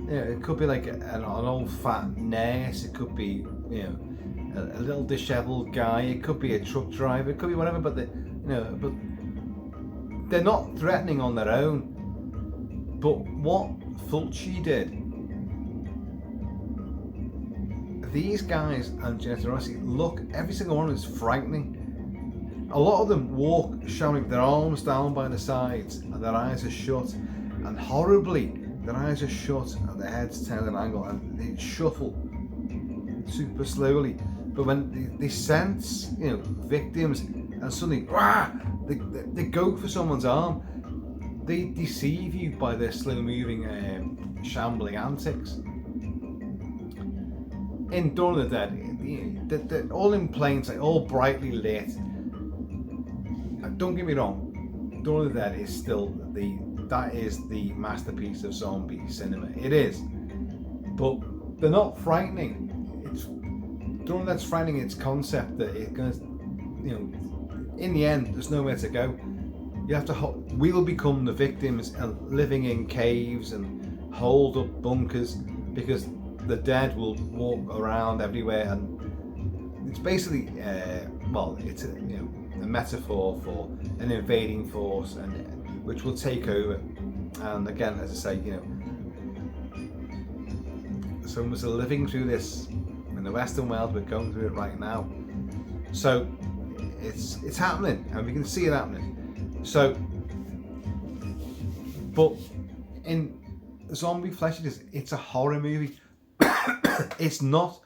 It could be an old fat nurse. It could be a little dishevelled guy. It could be a truck driver. It could be whatever. But but they're not threatening on their own. But what Fulci did, these guys and Gianetta Rossi look, every single one is frightening. A lot of them walk showing their arms down by the sides and their eyes are shut, and horribly their eyes are shut and their heads turned at an angle, and they shuffle super slowly. But when they sense victims, and suddenly they go for someone's arm, they deceive you by their slow moving shambling antics. In Dawn of the Dead, they're all in plain sight, all brightly lit. Don't get me wrong, Dawn of the Dead is still that is the masterpiece of zombie cinema. It is, but they're not frightening. Don't let that's frightening its concept that it goes, you know, in the end, there's nowhere to go. You have to. We'll become the victims and living in caves and holed up bunkers because the dead will walk around everywhere, and it's basically, well, it's a, you know, a metaphor for an invading force and which will take over. And again, as I say, you know, some of us are living through this in the Western world. We're going through it right now, so it's happening, and we can see it happening. So, but in Zombie Flesh Eaters, it's a horror movie. It's not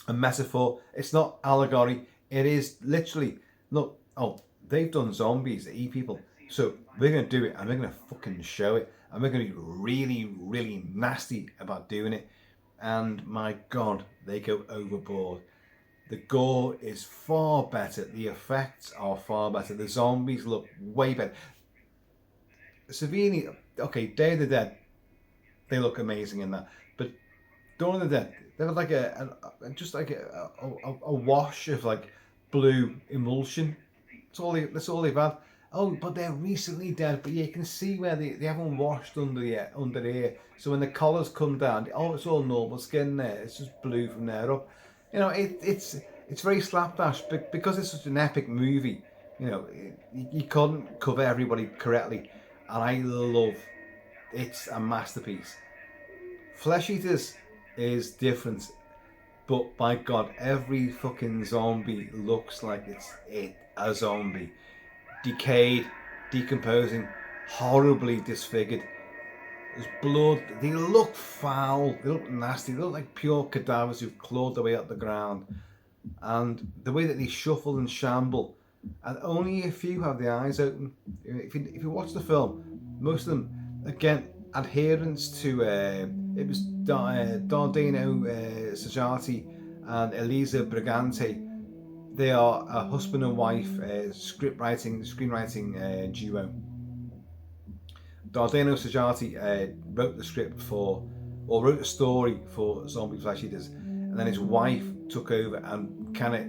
a metaphor. It's not allegory. It is literally, look, oh, they've done zombies that eat people, so we're going to do it, and we're going to fucking show it, and we're going to be really, really nasty about doing it. And my God, they go overboard. The gore is far better. The effects are far better. The zombies look way better. Savini, okay, Day of the Dead, they look amazing in that. But Dawn of the Dead, they look like just like a wash of like blue emulsion. That's all they've had. Oh, but they're recently dead. But you can see where they haven't washed under here. So when the collars come down, oh, it's all normal skin there. It's just blue from there up. You know, it's very slapdash, but because it's such an epic movie, you know, you couldn't cover everybody correctly, and I love it's a masterpiece. Flesh Eaters is different, but by God, every fucking zombie looks like it's a zombie, decayed, decomposing, horribly disfigured. There's blood. They look foul. They look nasty. They look like pure cadavers who've clawed their way up the ground. And the way that they shuffle and shamble, and only a few have the eyes open. If you watch the film, most of them, again, adherents to it was Dardano Sajati and Elisa Brigante. They are a husband and wife screenwriting duo. Dardano Sajati wrote the script wrote a story for Zombie Flesh Eaters, and then his wife took over and kind of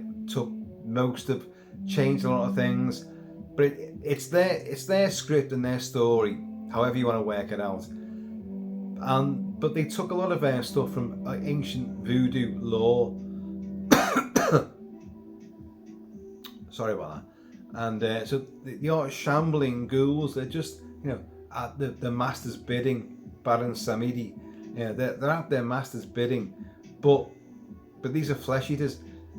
changed a lot of things. But it's their script and their story, however you want to work it out. But they took a lot of stuff from ancient voodoo lore. Sorry about that. And so the art shambling ghouls, they're just, you know, at the master's bidding. Baron Samedi, you know, they're at their master's bidding, but these are flesh eaters.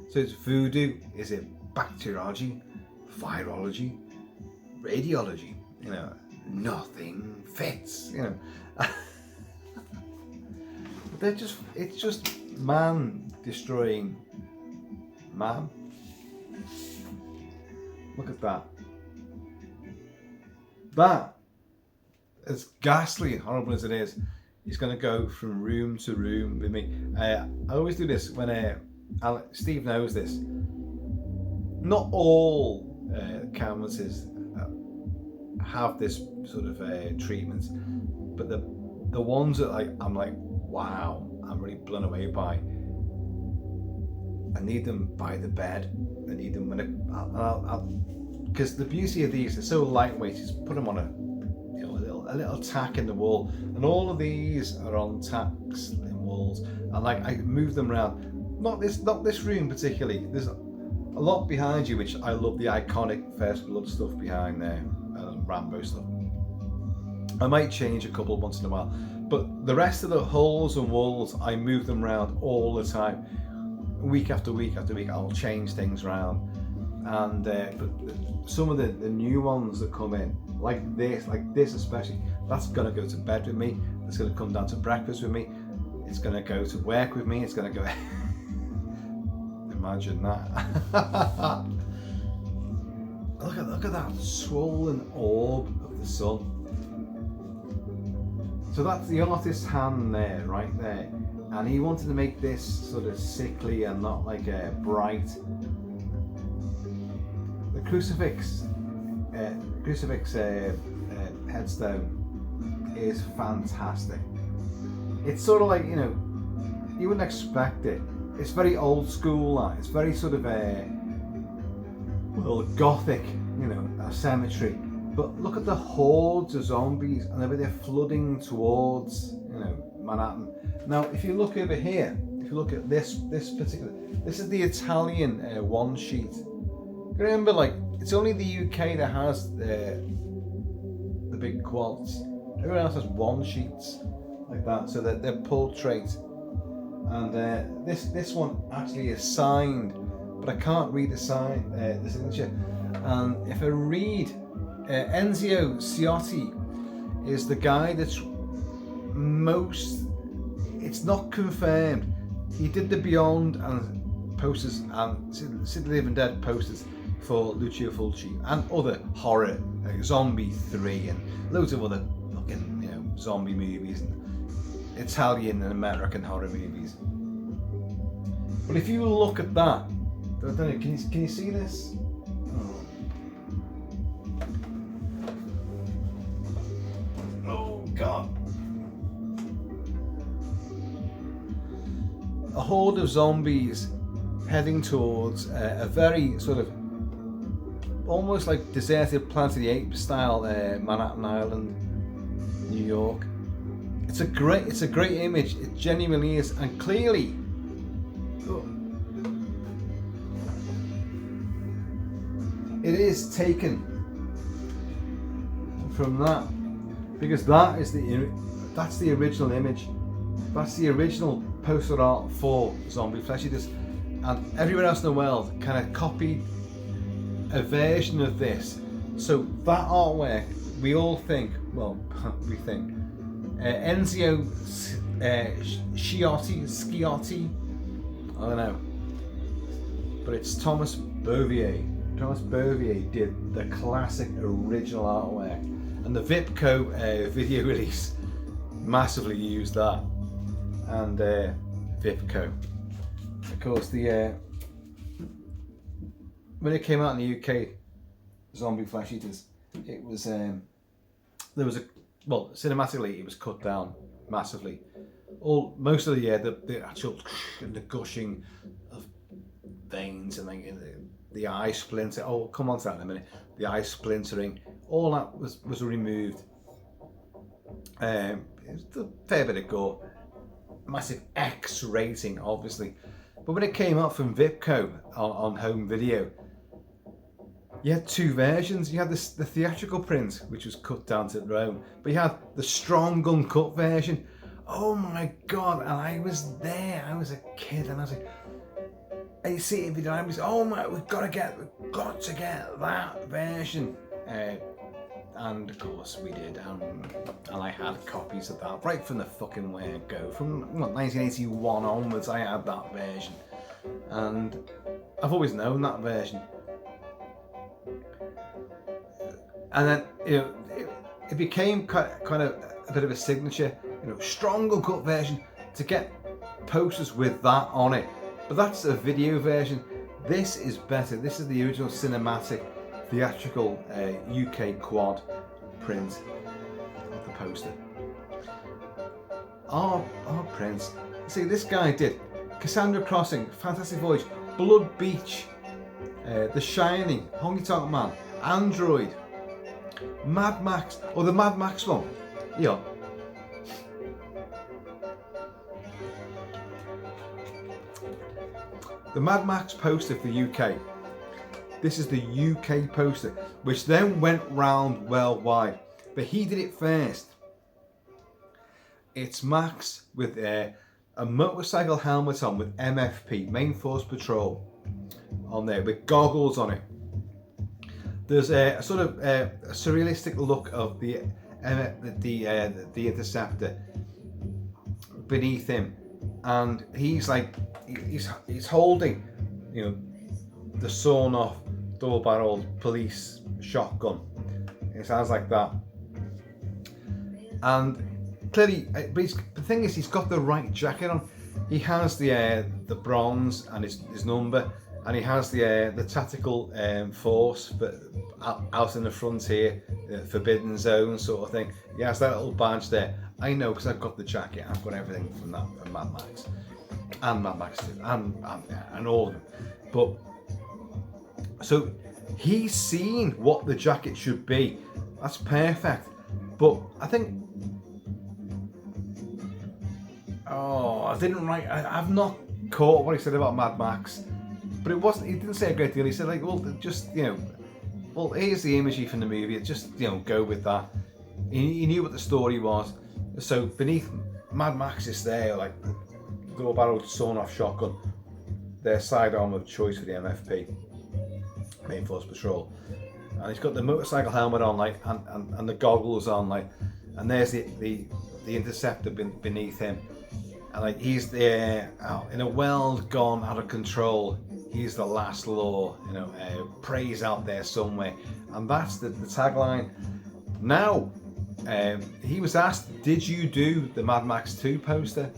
So it's voodoo. Is it bacteriology, virology, radiology? You know, nothing fits. You know, it's just man destroying man. Look at that. That, as ghastly and horrible as it is going to go from room to room with me. I always do this when Steve knows this. Not all canvases have this sort of treatment, but the ones that I'm like, wow, I'm really blown away by. I need them by the bed. I need them when because the beauty of these, they're so lightweight. Just put them on a little tack in the wall, and all of these are on tacks in walls. And like I move them around. Not this room particularly. There's a lot behind you, which I love. The iconic First Blood stuff behind there, Rambo stuff. I might change a couple once in a while, but the rest of the holes and walls, I move them around all the time. Week after week after week, I'll change things around. And but some of the new ones that come in, like this especially, that's gonna go to bed with me. It's gonna come down to breakfast with me. It's gonna go to work with me. It's gonna go. Imagine that. Look at that swollen orb of the sun. So that's the artist's hand there, right there. And he wanted to make this sort of sickly and not like a bright. The crucifix headstone is fantastic. It's sort of like, you know, you wouldn't expect it, it's very old school. It's very sort of well, gothic, you know, a cemetery. But look at the hordes of zombies, and they're flooding towards, you know, Manhattan. Now, if you look over here, if you look at this particular, this is the Italian one sheet. Remember, like, it's only the UK that has the big quads. Everyone else has one sheets like that, so that they're portrait. And this one actually is signed, but I can't read the signature. And if I read, Enzio Ciotti is the guy that's most. It's not confirmed. He did the Beyond and posters and City of the Living Dead posters for Lucio Fulci and other horror, like Zombie 3 and loads of other fucking, you know, zombie movies and Italian and American horror movies. But if you look at that, I don't know, can you see this? Oh God. A horde of zombies heading towards a very sort of almost like deserted Planet of the Apes style Manhattan Island, New York. It's a great image. It genuinely is, and clearly, it is taken from that, because that's the original image. That's the original poster art for Zombie Flesh Eaters, and everyone else in the world kind of copied a version of this. So that artwork, we all think, well, we think Enzio Schiotti, I don't know, but it's Thomas Beauvais. Thomas Beauvais did the classic original artwork, and the Vipco video release massively used that. And Vipco, of course, when it came out in the UK, Zombie Flesh Eaters, it was cinematically it was cut down massively. Most of the actual the gushing of veins and like the eye splinter. Oh, we'll come on to that in a minute. The eye splintering, all that was removed. It was a fair bit of gore. Massive X rating, obviously, but when it came out from Vipco on home video, you had two versions. You had the theatrical print, which was cut down to Rome, but you had the strong uncut version. Oh my God! And I was there. I was a kid, and I was like, and you see it video, and I was, oh my, we've got to get that version. And of course we did, and I had copies of that right from the fucking word go. From 1981 onwards, I had that version, and I've always known that version. And then, you know, it became kind of a bit of a signature, you know, strong uncut version to get posters with that on it. But that's a video version. This is better. This is the original cinematic theatrical UK quad print of the poster. Our prints. See, this guy did Cassandra Crossing, Fantastic Voyage, Blood Beach, The Shining, Honky Tonk Man, Android, Mad Max, or the Mad Max one. Yeah. The Mad Max poster for UK. This is the UK poster, which then went round worldwide, but he did it first. It's Max with a motorcycle helmet on with MFP, Main Force Patrol, on there with goggles on it. There's a sort of a surrealistic look of the Interceptor beneath him, and he's like he's holding, you know, the sawn off double-barreled police shotgun. It sounds like that. And clearly, but the thing is, he's got the right jacket on. He has the bronze and his number, and he has the tactical force, but out in the frontier, forbidden zone sort of thing. He has that little badge there. I know because I've got the jacket. I've got everything from that from Mad Max. and Mad Max 2, and all of them. But so he's seen what the jacket should be. That's perfect. But I think, I didn't write. I've not caught what he said about Mad Max, but it wasn't. He didn't say a great deal. He said like, well, just well, here's the imagery from the movie. Just go with that. He knew what the story was. So beneath Mad Max is there, like double-barreled sawn-off shotgun, their sidearm of choice for the MFP, Main Force Patrol, and he's got the motorcycle helmet on, like, and the goggles on, like, and there's the interceptor beneath him, and like he's there in a world gone out of control. He's the last law, prey's out there somewhere, and that's the tagline. Now, he was asked, "Did you do the Mad Max 2 poster?"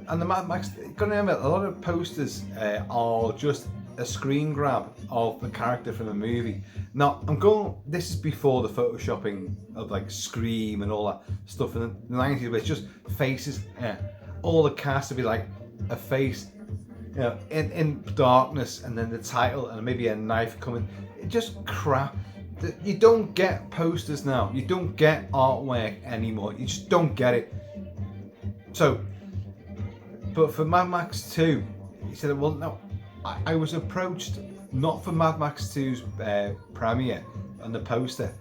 And the Mad Max, you got to remember, a lot of posters are just a screen grab of the character from a movie. Now, this is before the photoshopping of like Scream and all that stuff in the 90s, where it's just faces. All the cast would be like a face, in darkness, and then the title and maybe a knife coming. It's just crap. You don't get posters now. You don't get artwork anymore. You just don't get it. So, but for Mad Max 2, he said, well, no, I was approached not for Mad Max 2's premiere and the poster,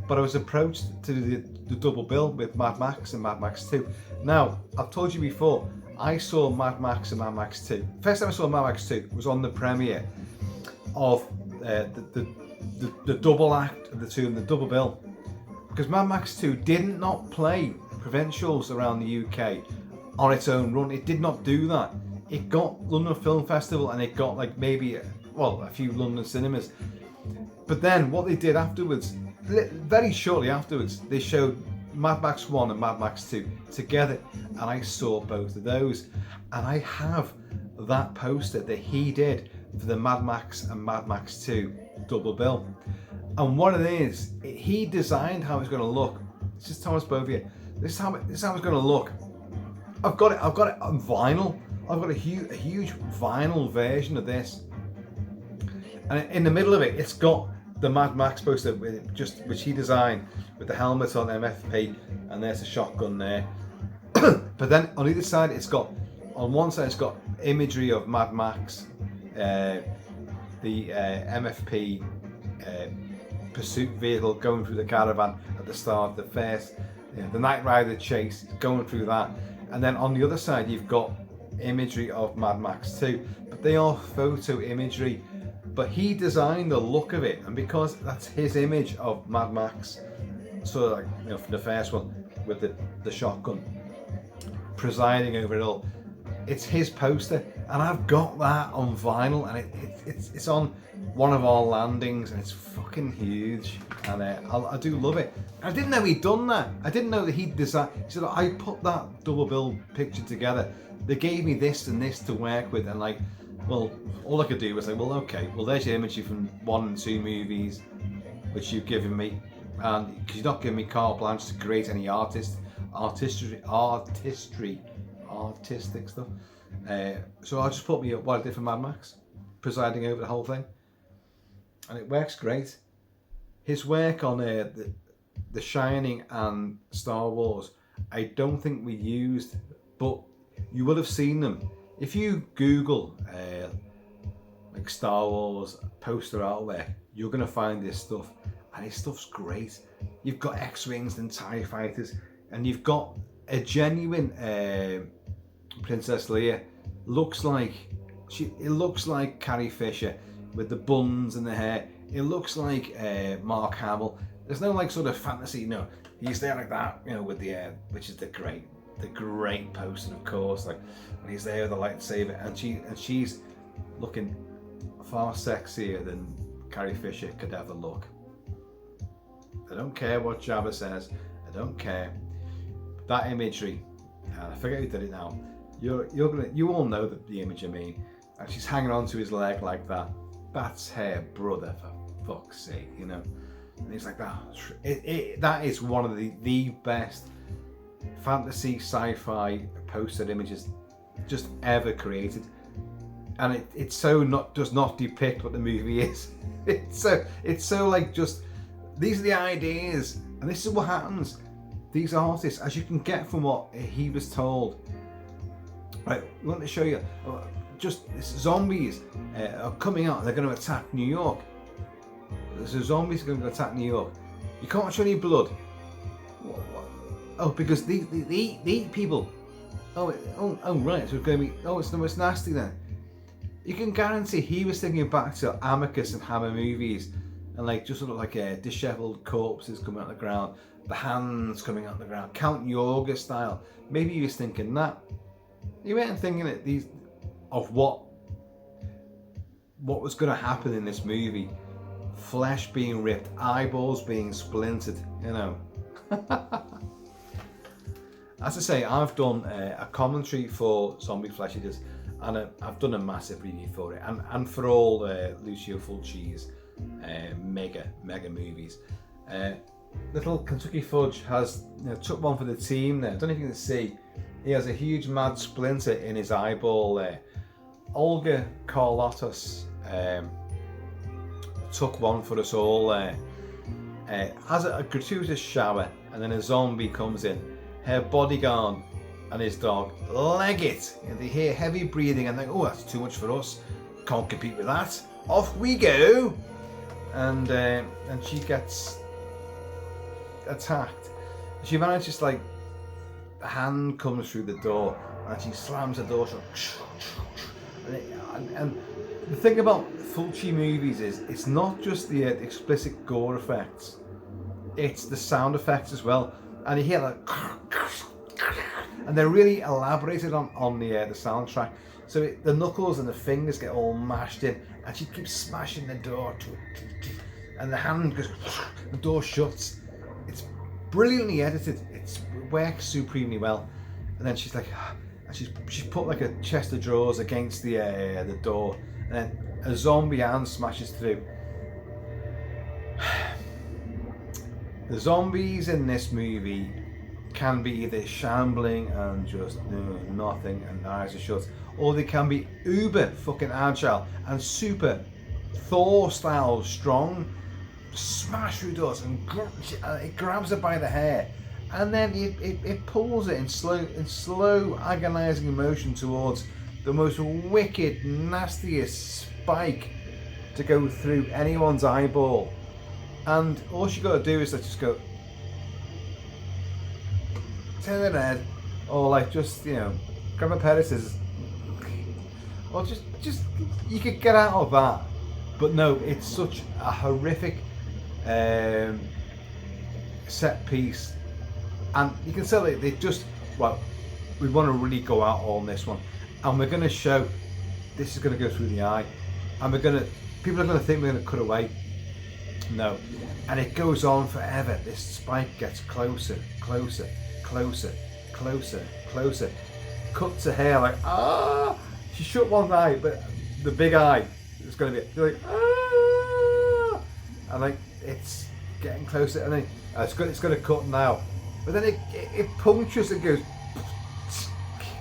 but I was approached to do the double bill with Mad Max and Mad Max 2. Now, I've told you before, I saw Mad Max and Mad Max 2. First time I saw Mad Max 2 was on the premiere of the double act of the two and the double bill, because Mad Max 2 did not play provincials around the UK on its own run. It did not do that. It got London Film Festival and it got like maybe a few London cinemas. But then what they did afterwards, very shortly afterwards, they showed Mad Max 1 and Mad Max 2 together, and I saw both of those, and I have that poster that he did for the Mad Max and Mad Max 2 double bill. And what it is, he designed how it's going to look. This is Thomas Beauvais. This is how it's going to look. I've got it on vinyl. I've got a huge vinyl version of this, and in the middle of it, it's got the Mad Max poster which he designed with the helmet on MFP, and there's a shotgun there. But then on either side, on one side it's got imagery of Mad Max, the MFP pursuit vehicle going through the caravan at the start, the first, the Night Rider chase, going through that, and then on the other side you've got imagery of Mad Max 2, but they are photo imagery. But he designed the look of it, and because that's his image of Mad Max, sort of like for the first one with the shotgun presiding over it all, it's his poster, and I've got that on vinyl, and it's on one of our landings, and it's fucking huge, and I do love it. I didn't know he'd done that. I didn't know that he'd designed. He said, I put that double bill picture together. They gave me this and this to work with, and like, well, all I could do was say, well, okay, well, there's your imagery from 1 and 2 movies, which you've given me, and because you're not giving me carte blanche to create any artistic stuff. So I'll just put me what I did for Mad Max, presiding over the whole thing, and it works great. His work on The Shining and Star Wars, I don't think we used, but you would have seen them. If you Google like Star Wars poster artwork, you're going to find this stuff, and his stuff's great. You've got X-Wings and TIE Fighters, and you've got a genuine Princess Leia. It looks like Carrie Fisher with the buns and the hair. It looks like Mark Hamill. There's no like sort of fantasy, he's there like that, with the which is the great poster, of course, like, and he's there with the lightsaber, and she's looking far sexier than Carrie Fisher could ever look. I don't care what Jabba says. I don't care. That imagery, and I forget who did it now. You all know the image I mean. And she's hanging onto his leg like that. That's her brother, for fuck's sake, And he's like that. That is one of the best fantasy sci-fi poster images just ever created, and it so does not depict what the movie is. It's so like, just these are the ideas, and this is what happens. These artists, as you can get from what he was told. Right, we want to show you just this zombies are coming out. They're going to attack New York. So zombies are going to attack New York. You can't show any blood. What? Oh, because they eat people. Oh, right. So it's going to be. Oh, it's nasty then. You can guarantee he was thinking back to Amicus and Hammer movies, and like just sort of like dishevelled corpses coming out of the ground, the hands coming out of the ground, Count Yorga style. Maybe he was thinking that. He weren't thinking of what was going to happen in this movie. Flesh being ripped, eyeballs being splintered, you know. As I say, I've done a commentary for Zombie Flesh Eaters, and I've done a massive review for it, and for all Lucio Fulci's mega movies. Little Kentucky Fudge has took one for the team there. I don't know if you can see. He has a huge mad splinter in his eyeball there. Olga Carlotas took one for us all there. Has a gratuitous shower, and then a zombie comes in. Her bodyguard and his dog leg it. They hear heavy breathing and think, oh, that's too much for us. Can't compete with that. Off we go. And she gets attacked. She manages, like, the hand comes through the door and she slams the door shut. And the thing about Fulci movies is it's not just the explicit gore effects, it's the sound effects as well. And you hear like, and they're really elaborated on the soundtrack. So the knuckles and the fingers get all mashed in, and she keeps smashing the door, and the hand goes, the door shuts. It's brilliantly edited. It works supremely well. And then she's like, and she's put like a chest of drawers against the door, and then a zombie hand smashes through. The zombies in this movie can be either shambling and just doing nothing and eyes are shut, or they can be uber fucking agile and super Thor style strong. Smash through doors and it grabs her by the hair, and then it pulls it in slow agonizing motion towards the most wicked, nastiest spike to go through anyone's eyeball. And all she got to do is like just go turn her head, or like just grab a pair of scissors, or just you could get out of that. But no, it's such a horrific set piece, and you can tell they just we want to really go out on this one, and we're going to show this is going to go through the eye, and people are going to think we're going to cut away. No, and it goes on forever. This spike gets closer. Cut to hair like she shut one eye, but the big eye is going to be like and like it's getting closer, and then it's going to cut now, but then it punctures and goes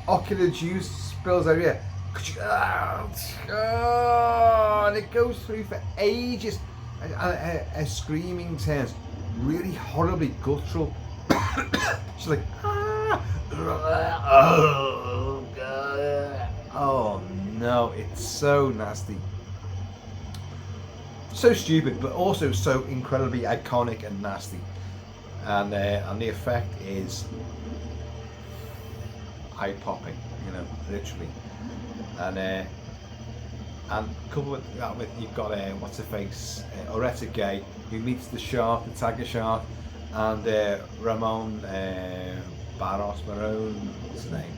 ocular juice spills out here, and it goes through for ages. A screaming turns really horribly guttural. She's like, oh god, oh no, it's so nasty, so stupid, but also so incredibly iconic and nasty, and the effect is eye popping, literally, and coupled with that, you've got what's her face, Oretta Gay, who meets the shark, the tiger shark, and Ramon Barros, what's his name?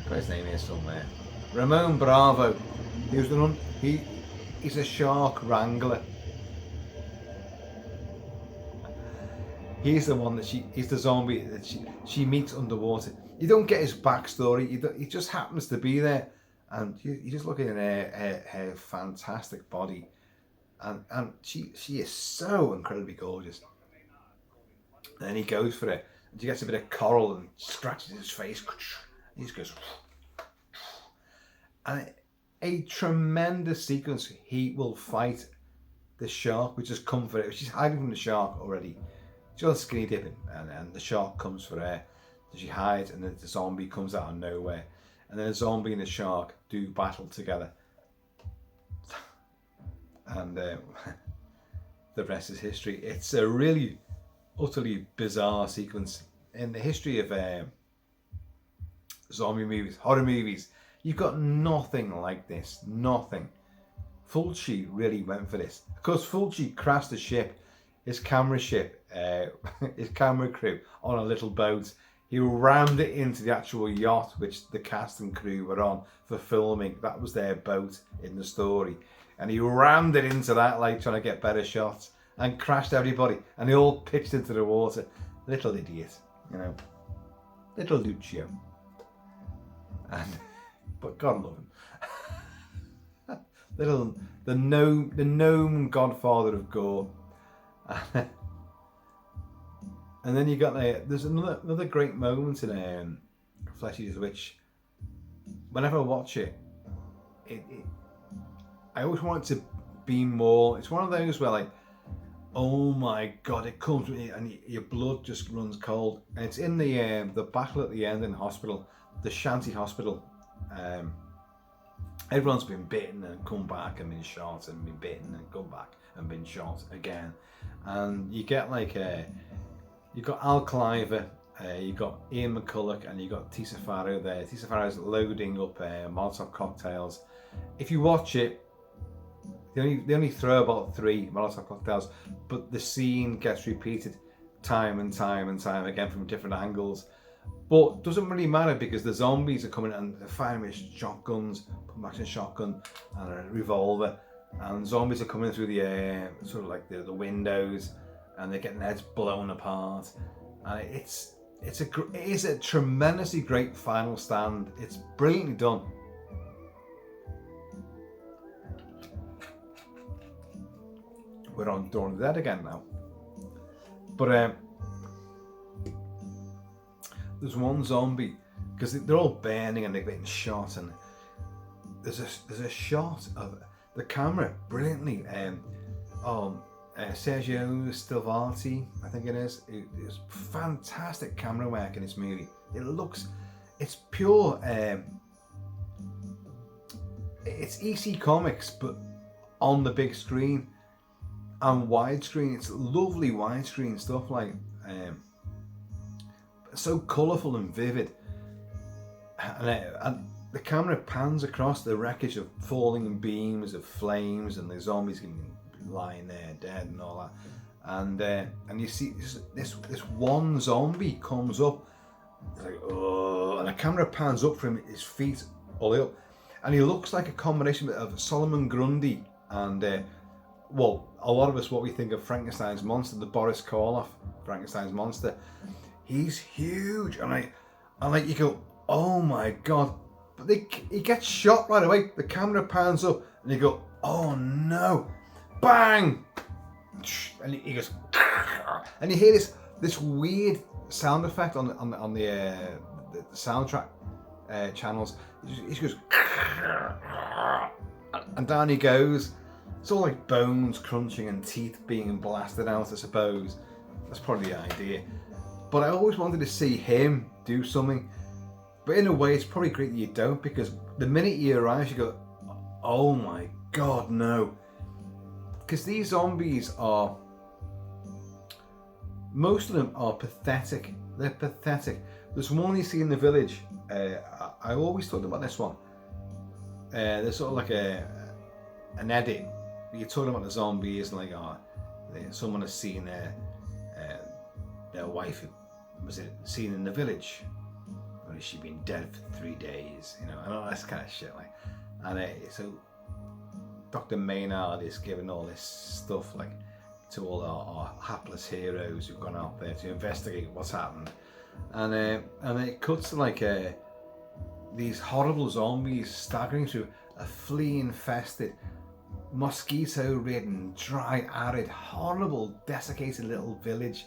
I've got his name here somewhere. Ramon Bravo. He's a shark wrangler. He's the one he's the zombie that she meets underwater. You don't get his backstory. He just happens to be there. And you just look at her fantastic body, and she is so incredibly gorgeous. And then he goes for it, and she gets a bit of coral and scratches his face. He just goes, And a tremendous sequence. He will fight the shark, which has come for it. She's hiding from the shark already. She's on skinny dipping, and the shark comes for her. So she hides, and then the zombie comes out of nowhere. And then the zombie and the shark do battle together. And the rest is history. It's a really, utterly bizarre sequence. In the history of zombie movies, horror movies, you've got nothing like this. Nothing. Fulci really went for this. Of course, Fulci crashed the ship, his camera ship, his camera crew on a little boat. He rammed it into the actual yacht which the cast and crew were on for filming. That was their boat in the story. And he rammed it into that, like trying to get better shots, and crashed everybody. And they all pitched into the water. Little idiot, you know. Little Lucio. But God love him. the gnome godfather of gore. And then you got there's another great moment in Fulci's, which whenever I watch it, I always want it to be more. It's one of those where like, oh my God, it comes and your blood just runs cold. And it's in the battle at the end in the hospital, the Shanty Hospital. Everyone's been bitten and come back and been shot and been bitten and come back and been shot again. And you get like you've got Al Cliver, you've got Ian McCulloch, and you've got Tisa Farrow there. Tisa Farrow's loading up Molotov cocktails. If you watch it, they only throw about 3 Molotov cocktails, but the scene gets repeated time and time and time again from different angles. But it doesn't really matter because the zombies are coming and they're firing with shotguns, pump-action shotgun and a revolver, and zombies are coming through the air, sort of like the windows, and they're getting their heads blown apart. And it is a tremendously great final stand. It's brilliantly done. We're on Dawn of the Dead again now. But there's one zombie, because they're all burning and they're getting shot, and there's a shot of the camera brilliantly. Sergio Stilvati, I think it is. It's fantastic camera work in this movie. It's pure. It's EC Comics, but on the big screen and widescreen. It's lovely widescreen stuff, like so colourful and vivid. And the camera pans across the wreckage of falling beams of flames and the zombies lying there dead and all that. And you see this one zombie comes up. It's like, oh, and the camera pans up from his feet all the way up, and he looks like a combination of Solomon Grundy and well, a lot of us what we think of Frankenstein's monster, the Boris Karloff Frankenstein's monster. He's huge, and like you go, oh my God! But he gets shot right away. The camera pans up, and you go, oh no! Bang! And he goes, and you hear this weird sound effect on the soundtrack channels. He just goes, and down he goes. It's all like bones crunching and teeth being blasted out, I suppose. That's probably the idea. But I always wanted to see him do something. But in a way, it's probably great that you don't, because the minute he arrives, you go, oh my God, no. Because these zombies are, most of them are pathetic. They're pathetic. There's one you see in the village. I always talked about this one. There's sort of like an edit. You're talking about the zombies, like, someone has seen their wife, was it seen in the village? Or has she been dead for 3 days? You know, and all this kind of shit. Like, and so Dr. Maynard is giving all this stuff like to all our hapless heroes who've gone out there to investigate what's happened, and it cuts to like these horrible zombies staggering through a flea-infested, mosquito-ridden, dry, arid, horrible, desiccated little village,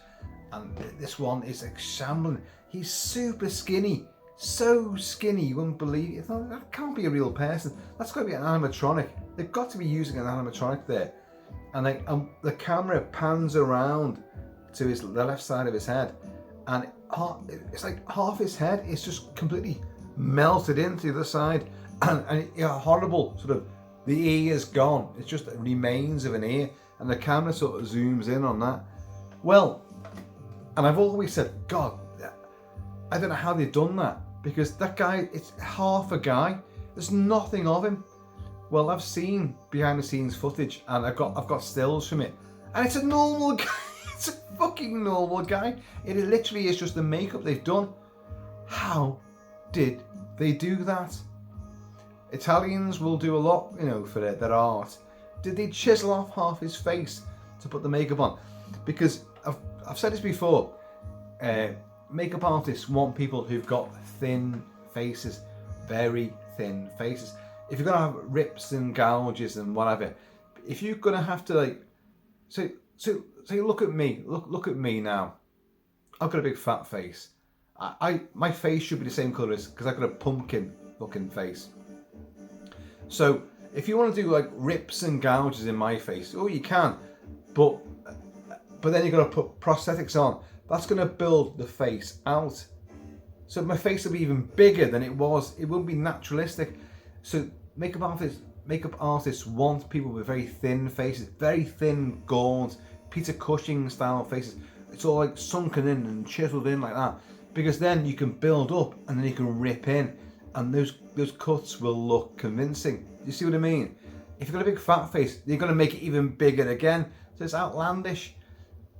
and this one is like shambling. He's super skinny, so skinny you wouldn't believe it. That can't be a real person. That's got to be an animatronic. They've got to be using an animatronic there. And the camera pans around to the left side of his head, and it's like half his head is just completely melted into the other side, and horrible sort of, the ear is gone. It's just remains of an ear, and the camera sort of zooms in on that. Well, and I've always said, God, I don't know how they've done that, because that guy, it's half a guy. There's nothing of him. Well, I've seen behind the scenes footage, and I've got stills from it, and it's a normal guy. It's a fucking normal guy. It literally is just the makeup they've done. How did they do that? Italians will do a lot, for their art. Did they chisel off half his face to put the makeup on? Because I've said this before. Makeup artists want people who've got thin faces, very thin faces. If you're gonna have rips and gouges and whatever, if you're gonna have to so look at me, look at me now. I've got a big fat face. My face should be the same colour as, because I've got a pumpkin looking face. So if you want to do rips and gouges in my face, you can, but then you've got to put prosthetics on. That's going to build the face out. So my face will be even bigger than it was. It won't be naturalistic. So makeup artists want people with very thin faces, very thin, gaunt, Peter Cushing style faces. It's all sunken in and chiseled in like that, because then you can build up and then you can rip in, and those cuts will look convincing. You see what I mean? If you've got a big fat face, you're going to make it even bigger again. So it's outlandish.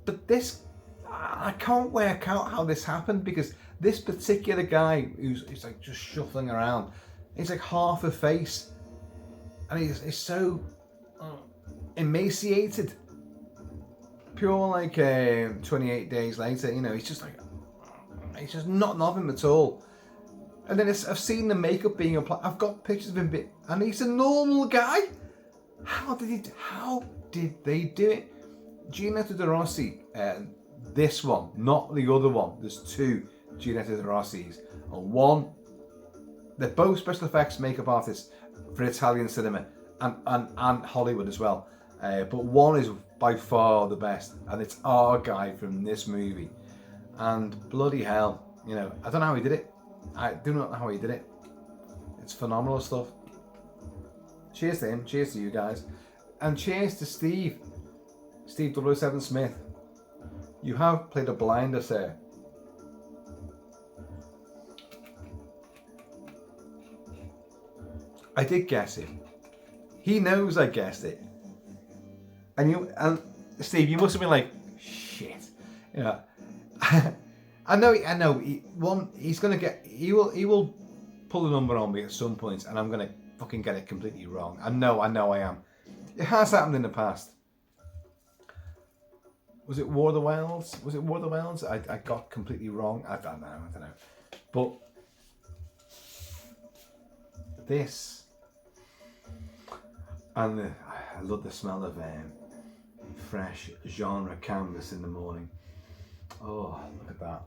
But this, I can't work out how this happened, because this particular guy who's just shuffling around, he's half a face, and he's so emaciated. Pure 28 days later, he's just not nothing at all. And then I've seen the makeup being applied. I've got pictures of him, and he's a normal guy. How did they do it? Gianetto De Rossi, this one, not the other one. There's two Gianetto De Rossis, and one. They're both special effects makeup artists for Italian cinema and Hollywood as well. But one is by far the best, and it's our guy from this movie. And bloody hell, I don't know how he did it. I do not know how he did it. It's phenomenal stuff. Cheers to him, cheers to you guys, and cheers to Steve 007 Smith. You have played a blinder, sir. I did guess it. He knows I guessed it. And Steve, you must have been like, shit. I know. He's gonna get. He will pull a number on me at some point, and I'm gonna fucking get it completely wrong. I know I am. It has happened in the past. Was it War of the Worlds? I got completely wrong. I don't know. But this, and I love the smell of fresh genre canvas in the morning. Oh, look at that.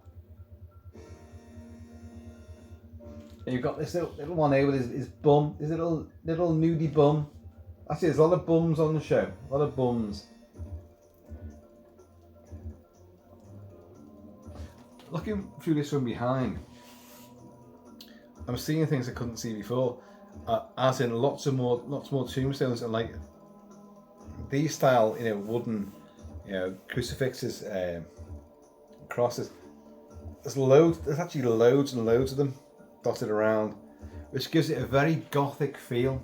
And you've got this little one here with his bum, his little nudie bum. Actually, there's a lot of bums on the show. A lot of bums. Looking through this from behind, I'm seeing things I couldn't see before. As in lots more tombstones, and these style, wooden, crucifixes, crosses. There's actually loads and loads of them dotted around, which gives it a very gothic feel.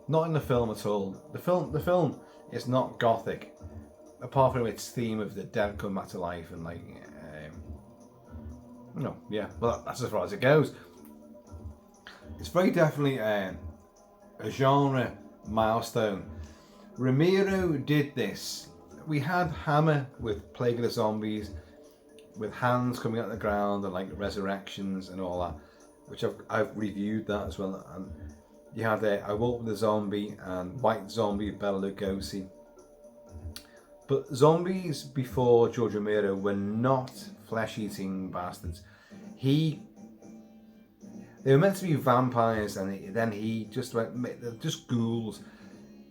Not in the film at all. The film is not gothic, apart from its theme of the dead come back to life and well, that's as far as it goes. It's very definitely a genre milestone. Romero did this. We had Hammer with Plague of the Zombies, with hands coming out of the ground and resurrections and all that, which I've reviewed that as well. And you had I Walk with a Zombie and White Zombie of Bela Lugosi. But zombies before George Romero were not flesh-eating bastards. they were meant to be vampires, and then he just went, they're just ghouls.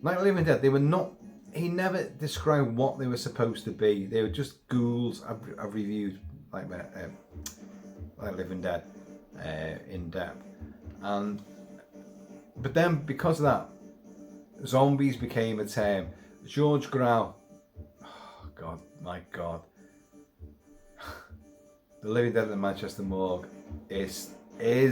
Like Living Dead, they were not. He never described what they were supposed to be. They were just ghouls. I've reviewed like Living Dead in depth, but then because of that, zombies became a term. George Grau, oh God, my God, The Living Dead at the Manchester Morgue is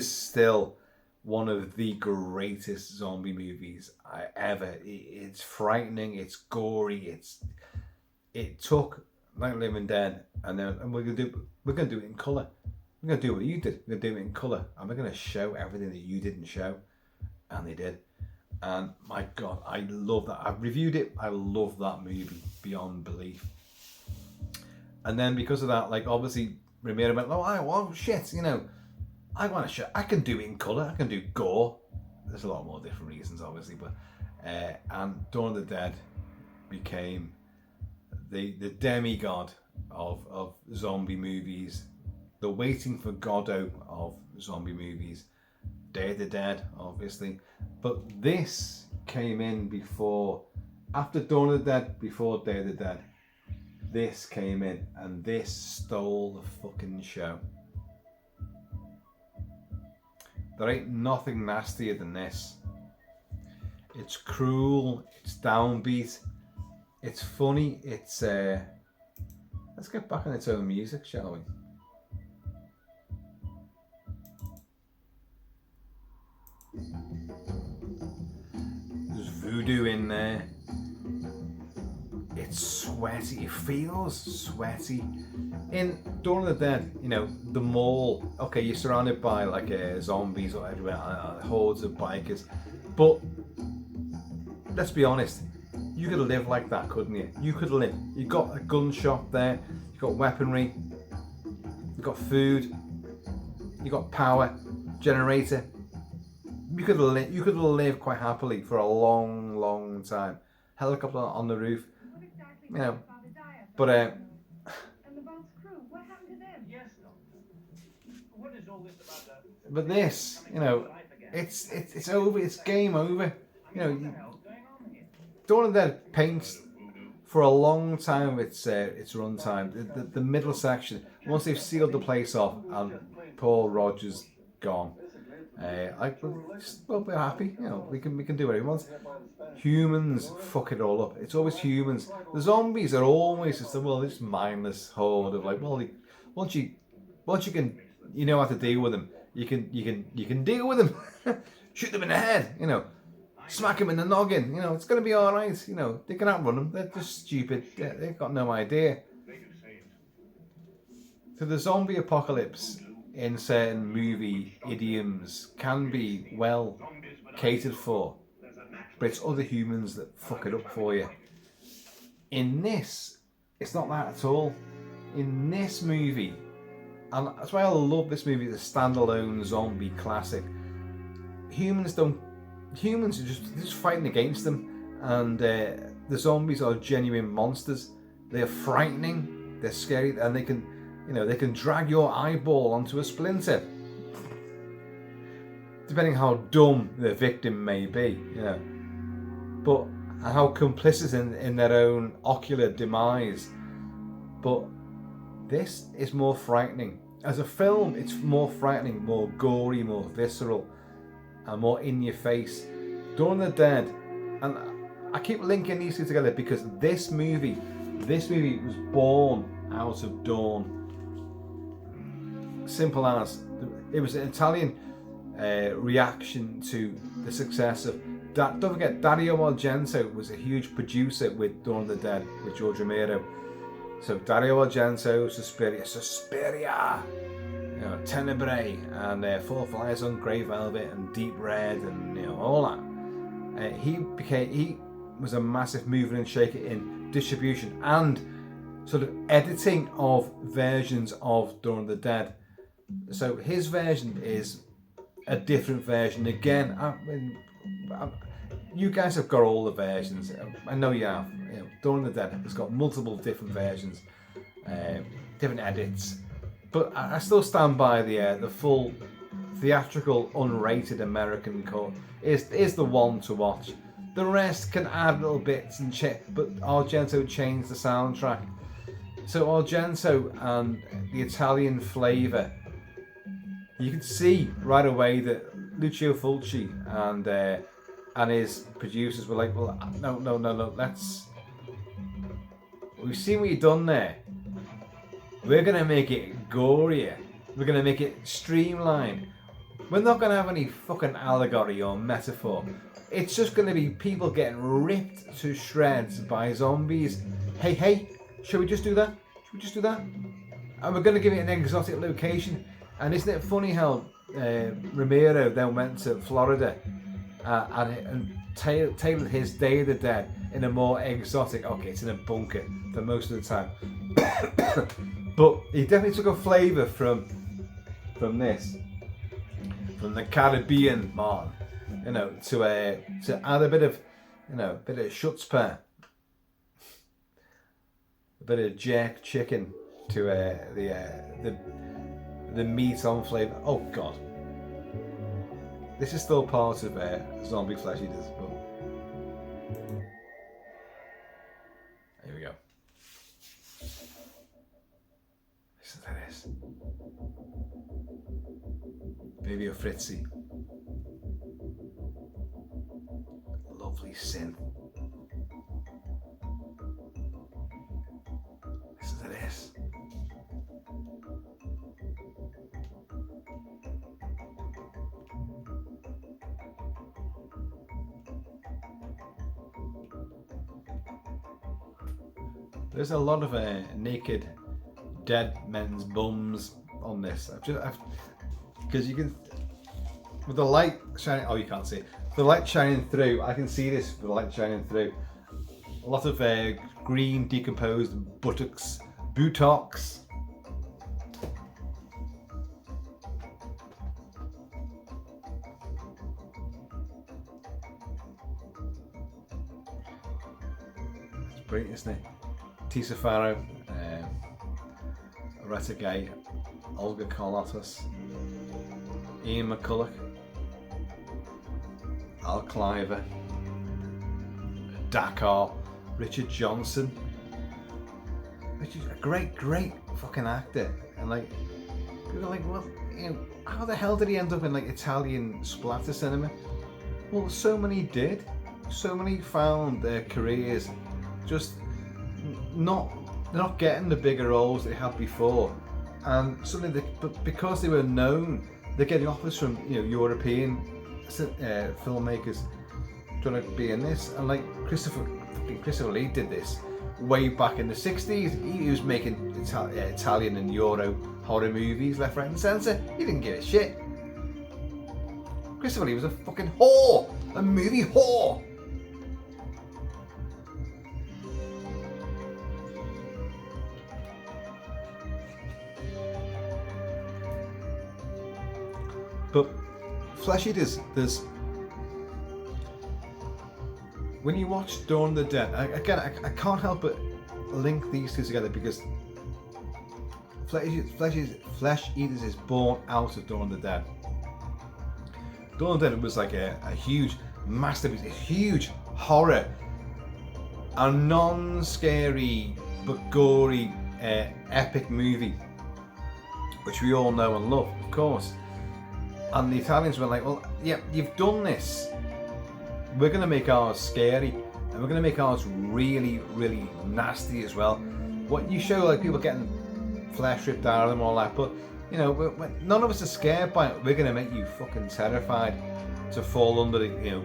still one of the greatest zombie movies I ever. It's frightening. It's gory. It took Night Living Dead, and we're gonna do it in colour. We're gonna do what you did. We're gonna do it in colour, and we're gonna show everything that you didn't show, and they did. And my God, I love that. I've reviewed it. I love that movie beyond belief. And then because of that, like obviously, Ramiro went, "Oh, shit, you know, I want to show. I can do it in colour. I can do gore." There's a lot more different reasons, obviously, but and Dawn of the Dead became the demigod of zombie movies, the waiting for Godot of zombie movies. Day of the Dead, obviously, but this came in after Dawn of the Dead, before Day of the Dead. This came in, and this stole the fucking show. There ain't nothing nastier than this. It's cruel, it's downbeat, it's funny, it's let's get back on its own music, shall we? There's voodoo in there. It's sweaty, it feels sweaty. In Dawn of the Dead, you know, the mall, okay, you're surrounded by like zombies or everywhere, hordes of bikers, but let's be honest, you could live like that, couldn't you? You could live. You got a gun shop there, you got weaponry, you got food, you got power, generator. You could live quite happily for a long, long time. Helicopter on the roof, you know, but And the boat's crew, what happened to them? Yes, Doctor. What is all this about that? but this, you know, it's over. It's game over. You know, What the hell's going on here? Dawn of the Dead paints for a long time its runtime. The middle section, once they've sealed the place off and Paul Rogers gone, we'll be happy. You know, we can do what we want. Humans fuck it all up. It's always humans. The zombies are always just this mindless horde of like, well, once you can, you know how to deal with them. You can deal with them. Shoot them in the head. You know, smack them in the noggin. You know, it's gonna be all right. You know, they can outrun them. They're just stupid. They've got no idea. So the zombie apocalypse in certain movie idioms can be well catered for, but it's other humans that fuck it up for you. In this, it's not that at all. In this movie, and that's why I love this movie, the standalone zombie classic. Humans are just fighting against them, and the zombies are genuine monsters. They're frightening, they're scary, and they can drag your eyeball onto a splinter, depending how dumb the victim may be, you know, but how complicit in their own ocular demise. But this is more frightening. As a film, it's more frightening, more gory, more visceral, and more in your face. Dawn of the Dead, and I keep linking these two together because this movie was born out of Dawn. Simple as. It was an Italian reaction to the success of that. Don't forget, Dario Argento was a huge producer with Dawn of the Dead with George Romero. So Dario Argento, Suspiria, you know, Tenebrae, and Four Flies on Grey Velvet, and Deep Red, and you know all that. He was a massive mover and shaker in distribution and sort of editing of versions of Dawn of the Dead. So his version is a different version. Again, you guys have got all the versions. I know you have. You know, Dawn of the Dead has got multiple different versions, different edits. But I still stand by the full theatrical unrated American cut is the one to watch. The rest can add little bits and but Argento changed the soundtrack. So Argento and the Italian flavour, you can see right away that Lucio Fulci and his producers were like, well, no, we've seen what you've done there. We're gonna make it gorier. We're gonna make it streamlined. We're not gonna have any fucking allegory or metaphor. It's just gonna be people getting ripped to shreds by zombies. Hey, shall we just do that? Should we just do that? And we're gonna give it an exotic location. And isn't it funny how Romero then went to Florida and tailored his Day of the Dead in a more exotic. Okay, it's in a bunker for most of the time, but he definitely took a flavour from this, from the Caribbean, man. You know, to add a bit of, chutzpah, a bit of jerk chicken to the meat on flavour. Oh God, this is still part of Zombie Flesh Eaters, but here we go. Listen to this. Baby of Fritzy. Lovely synth. Listen to this. There's a lot of naked dead men's bums on this. Because you can, with the light shining. Oh, you can't see it. The light shining through. I can see this with the light shining through. A lot of green decomposed buttocks. It's brilliant, isn't it? Tisa Farrow, Retta Gay, Olga Carlotas, Ian McCulloch, Al Cliver, Dakar, Richard Johnson. Richard's a great fucking actor, and like people are like, well, how the hell did he end up in like Italian splatter cinema? Well, so many did. So many found their careers just not getting the bigger roles they had before, and suddenly but because they were known, they're getting offers from European filmmakers trying to be in this. And like Christopher Lee did this way back in the 60s. He was making Italian and Euro horror movies left, right and centre. He didn't give a shit. Christopher Lee was a fucking whore, a movie whore. But Flesh Eaters, there's, when you watch Dawn of the Dead, I can't help but link these two together, because Flesh Eaters is born out of Dawn of the Dead. Dawn of the Dead was like a huge masterpiece, a huge horror, a non-scary but gory epic movie, which we all know and love, of course. And the Italians were like, well, yeah, you've done this. We're going to make ours scary, and we're going to make ours really, really nasty as well. What you show, like people getting flesh ripped out of them and all that, but none of us are scared by it. We're going to make you fucking terrified to fall under the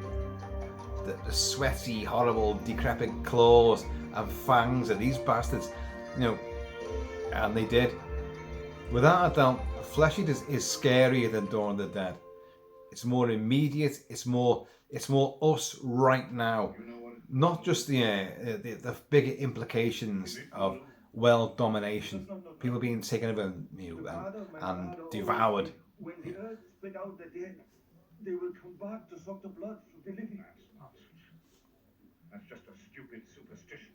sweaty, horrible, decrepit claws and fangs of these bastards. And they did. Without a doubt, Flesh Eaters is scarier than Dawn of the Dead. It's more immediate. It's more us right now. Not just the bigger implications of world domination, people being taken over and devoured. When the earth spit out the dead, they will come back to suck the blood from the living. That's nonsense. That's just a stupid superstition.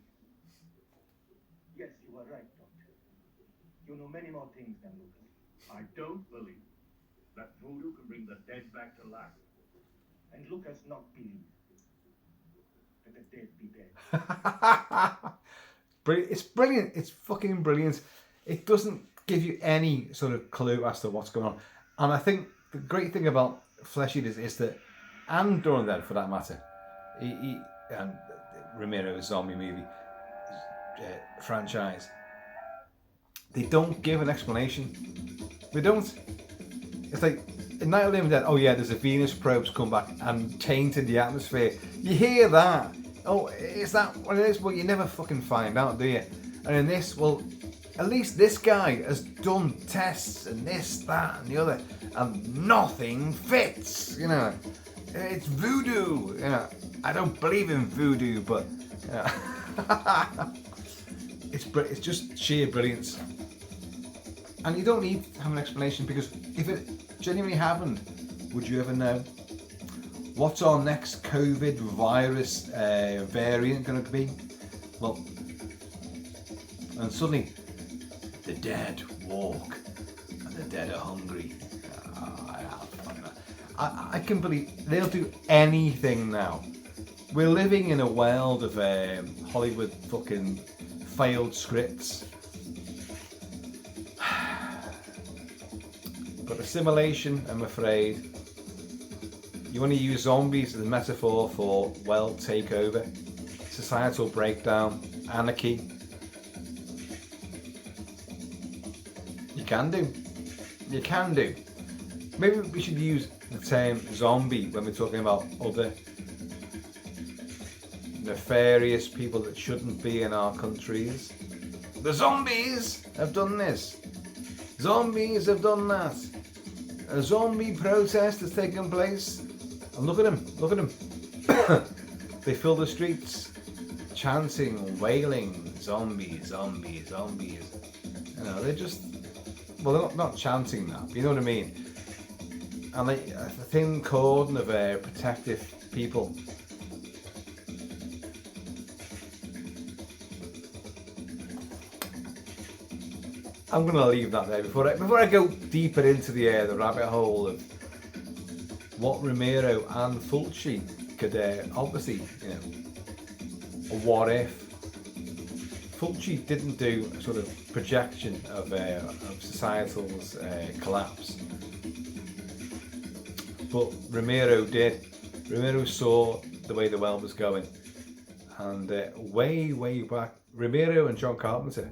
Yes, you are right, Doctor. You know many more things than Lucas. I don't believe that voodoo can bring the dead back to life. And Lucas not believe that the dead be dead. It's brilliant. It's fucking brilliant. It doesn't give you any sort of clue as to what's going on. And I think the great thing about Flesh Eaters is that, and Dawn of the Dead for that matter, and Romero's zombie movie franchise, they don't give an explanation. They don't. It's like in Night of the Living Dead, oh yeah, there's a Venus probe's come back and tainted the atmosphere. You hear that? Oh, is that what it is? Well, you never fucking find out, do you? And in this, well, at least this guy has done tests and this, that, and the other, and nothing fits. You know, it's voodoo. You know, I don't believe in voodoo, but you know. It's just sheer brilliance. And you don't need to have an explanation, because if it genuinely happened, would you ever know? What's our next COVID virus variant going to be? Well, and suddenly the dead walk and the dead are hungry. I can believe they'll do anything now. We're living in a world of Hollywood fucking failed scripts. But assimilation, I'm afraid. You want to use zombies as a metaphor for world takeover, societal breakdown, anarchy. You can do. You can do. Maybe we should use the term zombie when we're talking about other nefarious people that shouldn't be in our countries. The zombies have done this. Zombies have done that. A zombie protest has taken place. And look at them, look at them. They fill the streets chanting, wailing, zombies, zombies, zombies. You know, they're just, well, they're not chanting that, but you know what I mean? And like a thin cordon of protective people. I'm going to leave that there before I go deeper into the rabbit hole of what Romero and Fulci could obviously, you know, a what if. Fulci didn't do a sort of projection of societal's collapse, but Romero did. Romero saw the way the world was going, and way back, Romero and John Carpenter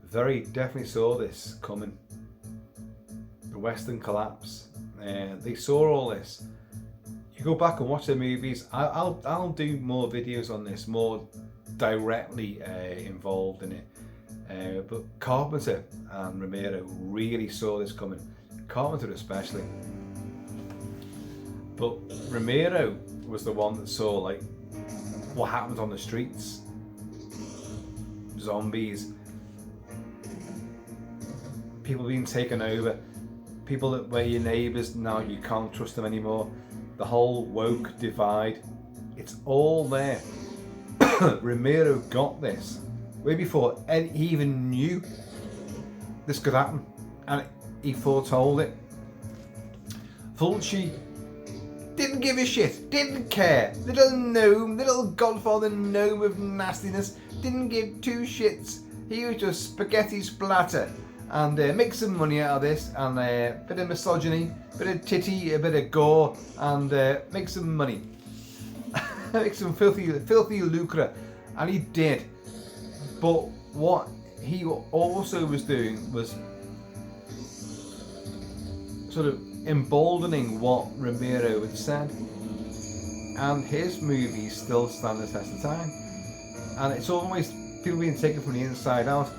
very definitely saw this coming. The Western collapse. They saw all this. You go back and watch their movies. I'll do more videos on this, more directly involved in it. But Carpenter and Romero really saw this coming. Carpenter especially. But Romero was the one that saw like what happened on the streets. Zombies. People being taken over. People that were your neighbours, now you can't trust them anymore. The whole woke divide, it's all there. Romero got this way before he even knew this could happen, and he foretold it. Fulci didn't give a shit, didn't care. Little gnome, little godfather gnome of nastiness, didn't give two shits. He was just spaghetti splatter. And make some money out of this, and a bit of misogyny, a bit of titty, a bit of gore, and make some money. Make some filthy lucre. And he did. But what he also was doing was sort of emboldening what Romero had said. And his movies still stand the test of time. And it's always people being taken from the inside out.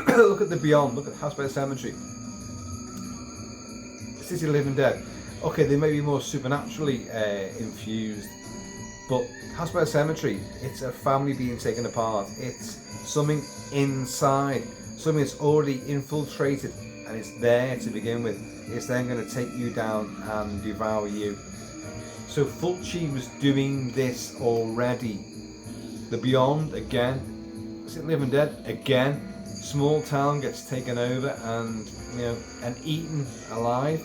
Look at the Beyond, look at House by the Cemetery, City of the Living Dead. Okay, they may be more supernaturally infused, but House by the Cemetery, it's a family being taken apart. It's something inside, something that's already infiltrated, and it's there to begin with. It's then going to take you down and devour you. So Fulci was doing this already. The Beyond, again. City of the Living Dead, again. small town gets taken over and, you know, and eaten alive.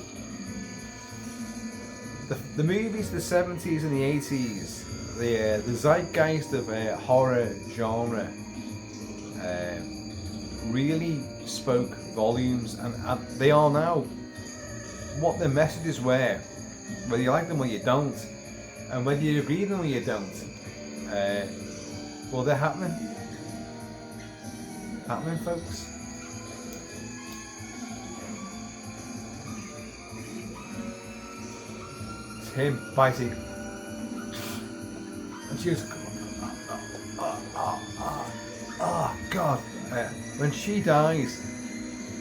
The movies, the 70s and the 80s, the zeitgeist of horror genre really spoke volumes, and they are now what their messages were, whether you like them or you don't, and whether you agree with them or you don't. Well, they're happening, folks. It's him biting, and she goes, oh God. When she dies,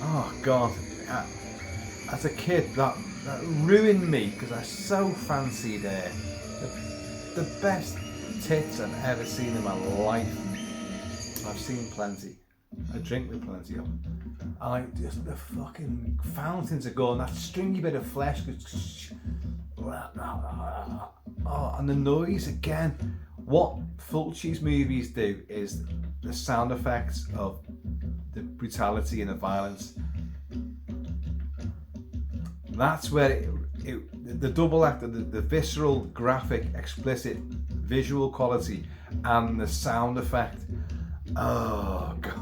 oh God, as a kid that ruined me, because I so fancied the best tits I've ever seen in my life. I've seen plenty. I drink with plenty of them. I like just the fucking fountains of gold, and that stringy bit of flesh goes, oh, and the noise again. What Fulci's movies do is the sound effects of the brutality and the violence. That's where the double act of the visceral, graphic, explicit visual quality and the sound effect. Oh God.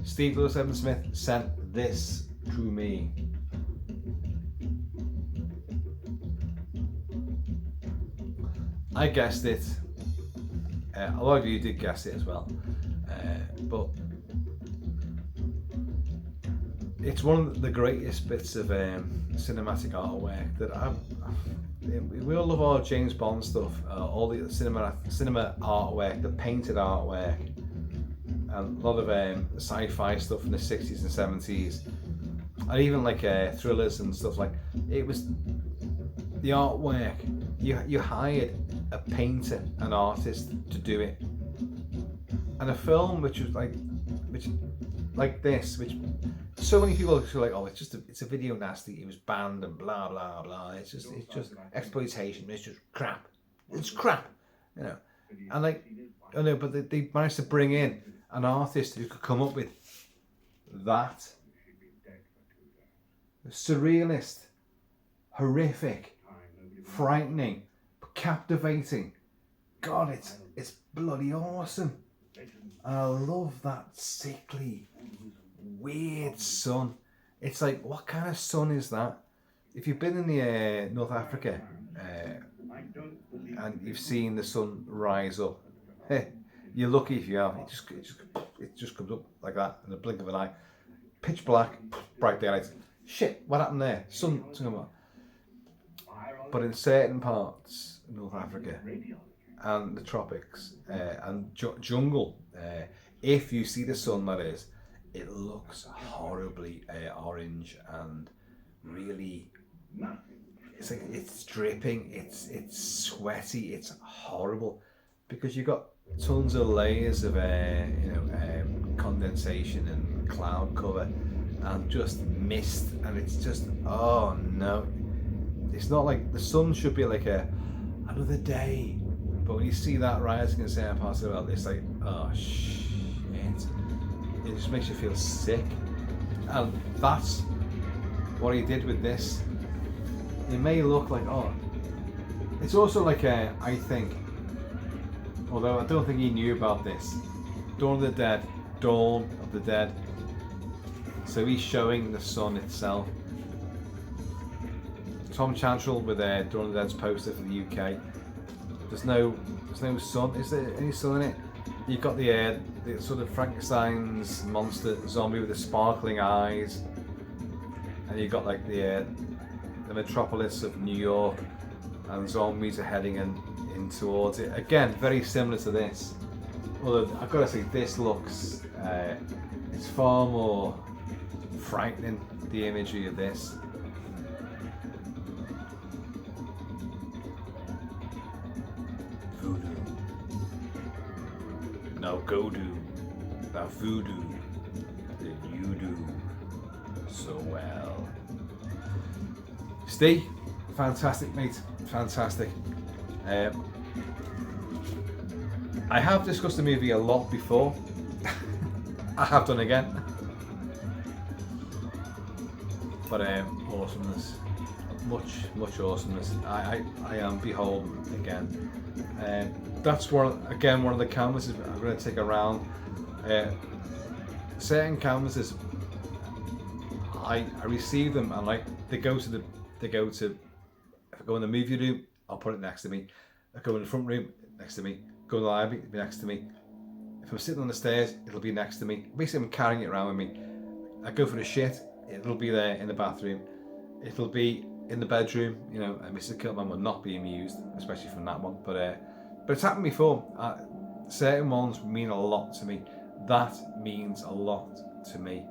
Steve Lewis Evan Smith sent this to me. I guessed it. A lot of you did guess it as well. But it's one of the greatest bits of cinematic artwork that we all love our James Bond stuff, all the cinema artwork, the painted artwork, and a lot of sci-fi stuff in the 60s and 70s, and even like thrillers and stuff. Like, it was the artwork. You hired a painter, an artist to do it, and a film which like this, which so many people are like, oh, it's a video nasty, it was banned and blah blah blah. It's just exploitation. It's just crap. It's crap, you know. And like, I know, but they managed to bring in an artist who could come up with that surrealist, horrific, frightening, captivating. God, it's bloody awesome. And I love that sickly, weird sun. It's like, what kind of sun is that? If you've been in the North Africa and you've seen the sun rise up, you're lucky if you have. It just comes up like that in the blink of an eye. Pitch black, bright daylight. Shit, what happened there? Sun. But in certain parts of North Africa and the tropics and jungle, if you see the sun, that is, it looks horribly orange and really, it's like it's dripping, it's sweaty, it's horrible, because you've got tons of layers of condensation and cloud cover and just mist, and it's just, oh no. It's not like the sun should be like another day, but when you see that rising in certain parts of the world, it's like, oh shit. It just makes you feel sick, and that's what he did with this. It may look like, oh, it's also like I think, although I don't think he knew about this, Dawn of the Dead. So he's showing the sun itself. Tom Chantrell with Dawn of the Dead's poster for the UK. There's no sun. Is there any sun in it? You've got the sort of Frankenstein's monster zombie with the sparkling eyes, and you've got like the metropolis of New York, and zombies are heading in towards it. Again, very similar to this. Although I've got to say, this looks it's far more frightening, the imagery of this. Voodoo. Now go do that voodoo that you do so well. Steve, fantastic mate, fantastic. I have discussed the movie a lot before, I have done again. But awesomeness, much awesomeness. I am beholden again. That's one of the canvases I'm going to take around. Certain canvases, I receive them and like they go to if I go in the movie room, I'll put it next to me. I go in the front room, next to me. Go in the library, it'll be next to me. If I'm sitting on the stairs, it'll be next to me. Basically, I'm carrying it around with me. I go for the shit, it'll be there in the bathroom. It'll be in the bedroom. You know, Mr. Kilt-Man will not be amused, especially from that one. But it's happened before. Certain ones mean a lot to me. That means a lot to me.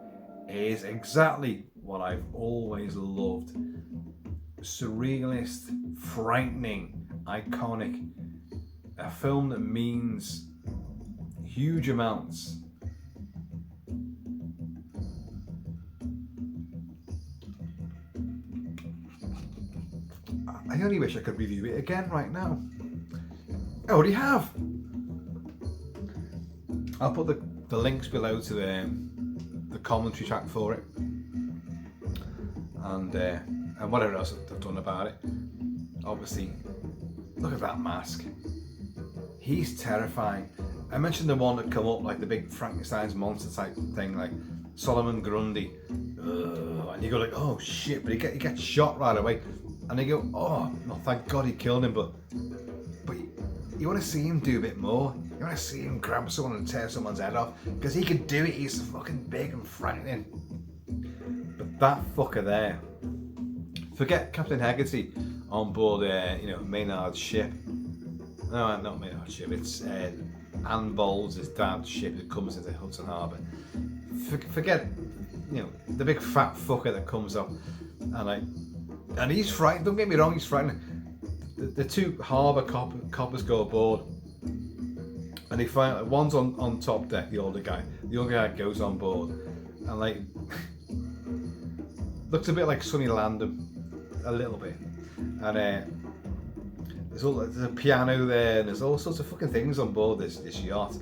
It is exactly what I've always loved. Surrealist, frightening, iconic. A film that means huge amounts. I only wish I could review it again right now. I already have. I'll put the links below to the commentary track for it, and whatever else I've done about it. Obviously, look at that mask. He's terrifying. I mentioned the one that come up like the big Frankenstein's monster type thing, like Solomon Grundy, and you go like, oh shit, but he gets shot right away, and they go, oh, no, thank God he killed him, but you want to see him do a bit more. You want to see him grab someone and tear someone's head off, because he could do it. He's fucking big and frightening. But that fucker there, forget Captain Haggerty on board, Maynard's ship. No, not Maynard's ship. It's Anne Bowles' dad's ship that comes into Hudson Harbour. Forget, the big fat fucker that comes up, and he's frightened. Don't get me wrong, he's frightening. The two harbour coppers go aboard, and they find one's on top deck, the older guy. The younger guy goes on board, and looks a bit like Sonny Landham, a little bit. And there's a piano there, and there's all sorts of fucking things on board this yacht.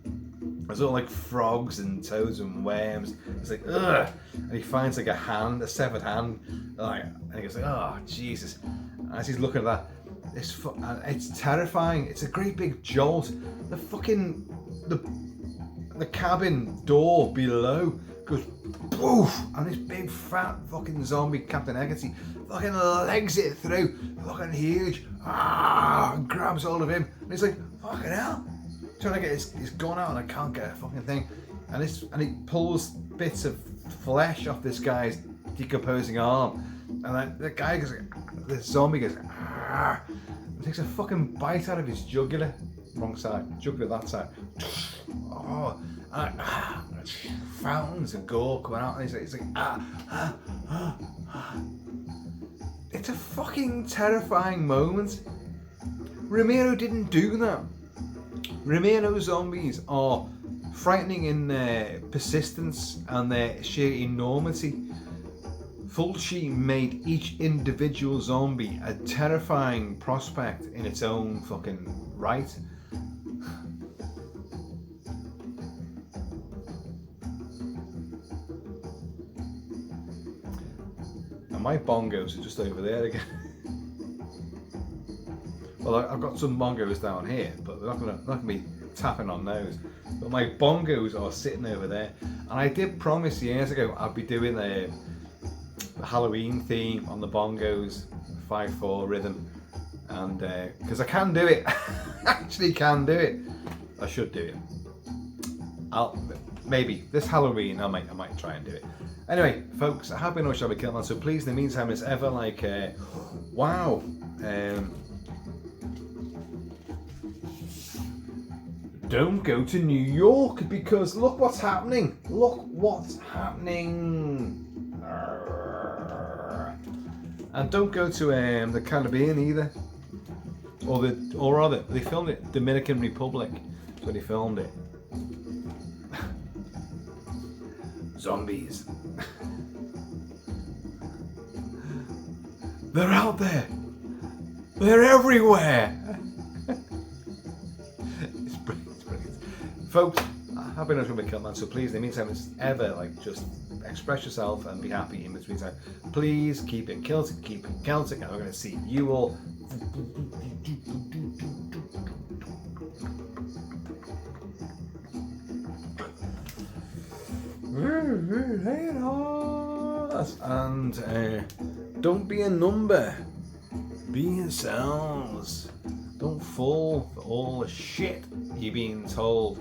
There's all like frogs and toads and worms. It's like, ugh! And he finds like a severed hand, and he goes like, oh Jesus! And as he's looking at that, it's terrifying. It's a great big jolt. The cabin door below goes poof, and this big fat fucking zombie Captain Haggerty fucking legs it through, fucking huge, and grabs hold of him, and he's like, fucking hell, trying to get his gun out, and I can't get a fucking thing, and he pulls bits of flesh off this guy's decomposing arm, and then the zombie goes, and takes a fucking bite out of his jugular, wrong side, jugular that side, oh, and fountains of gore coming out, and he's like, It's a fucking terrifying moment. Romero didn't do that. Romero zombies are frightening in their persistence and their sheer enormity. Fulci made each individual zombie a terrifying prospect in its own fucking right. And my bongos are just over there again. Well, I've got some bongos down here, but they're not gonna be tapping on those. But my bongos are sitting over there. And I did promise years ago I'd be doing the Halloween theme on the bongos, 5/4 rhythm, and because I can do it, actually can do it. I should do it. Maybe this Halloween I might try and do it. Anyway, folks, I have been on Shabby Kilt-Man, so please, in the meantime, as ever, wow. Don't go to New York, because look what's happening. Look what's happening. And don't go to the Caribbean either. Or rather, they filmed it Dominican Republic. That's where they filmed it. Zombies. They're out there. They're everywhere. It's brilliant. Folks, Happy enough with Kilt-Man, so please, in the meantime, it's ever like just express yourself and be happy in between time. Please keep it Kilty, keep it Celtic, and we're going to see you all. And don't be a number. Be yourselves. Don't fall for all the shit you're being told.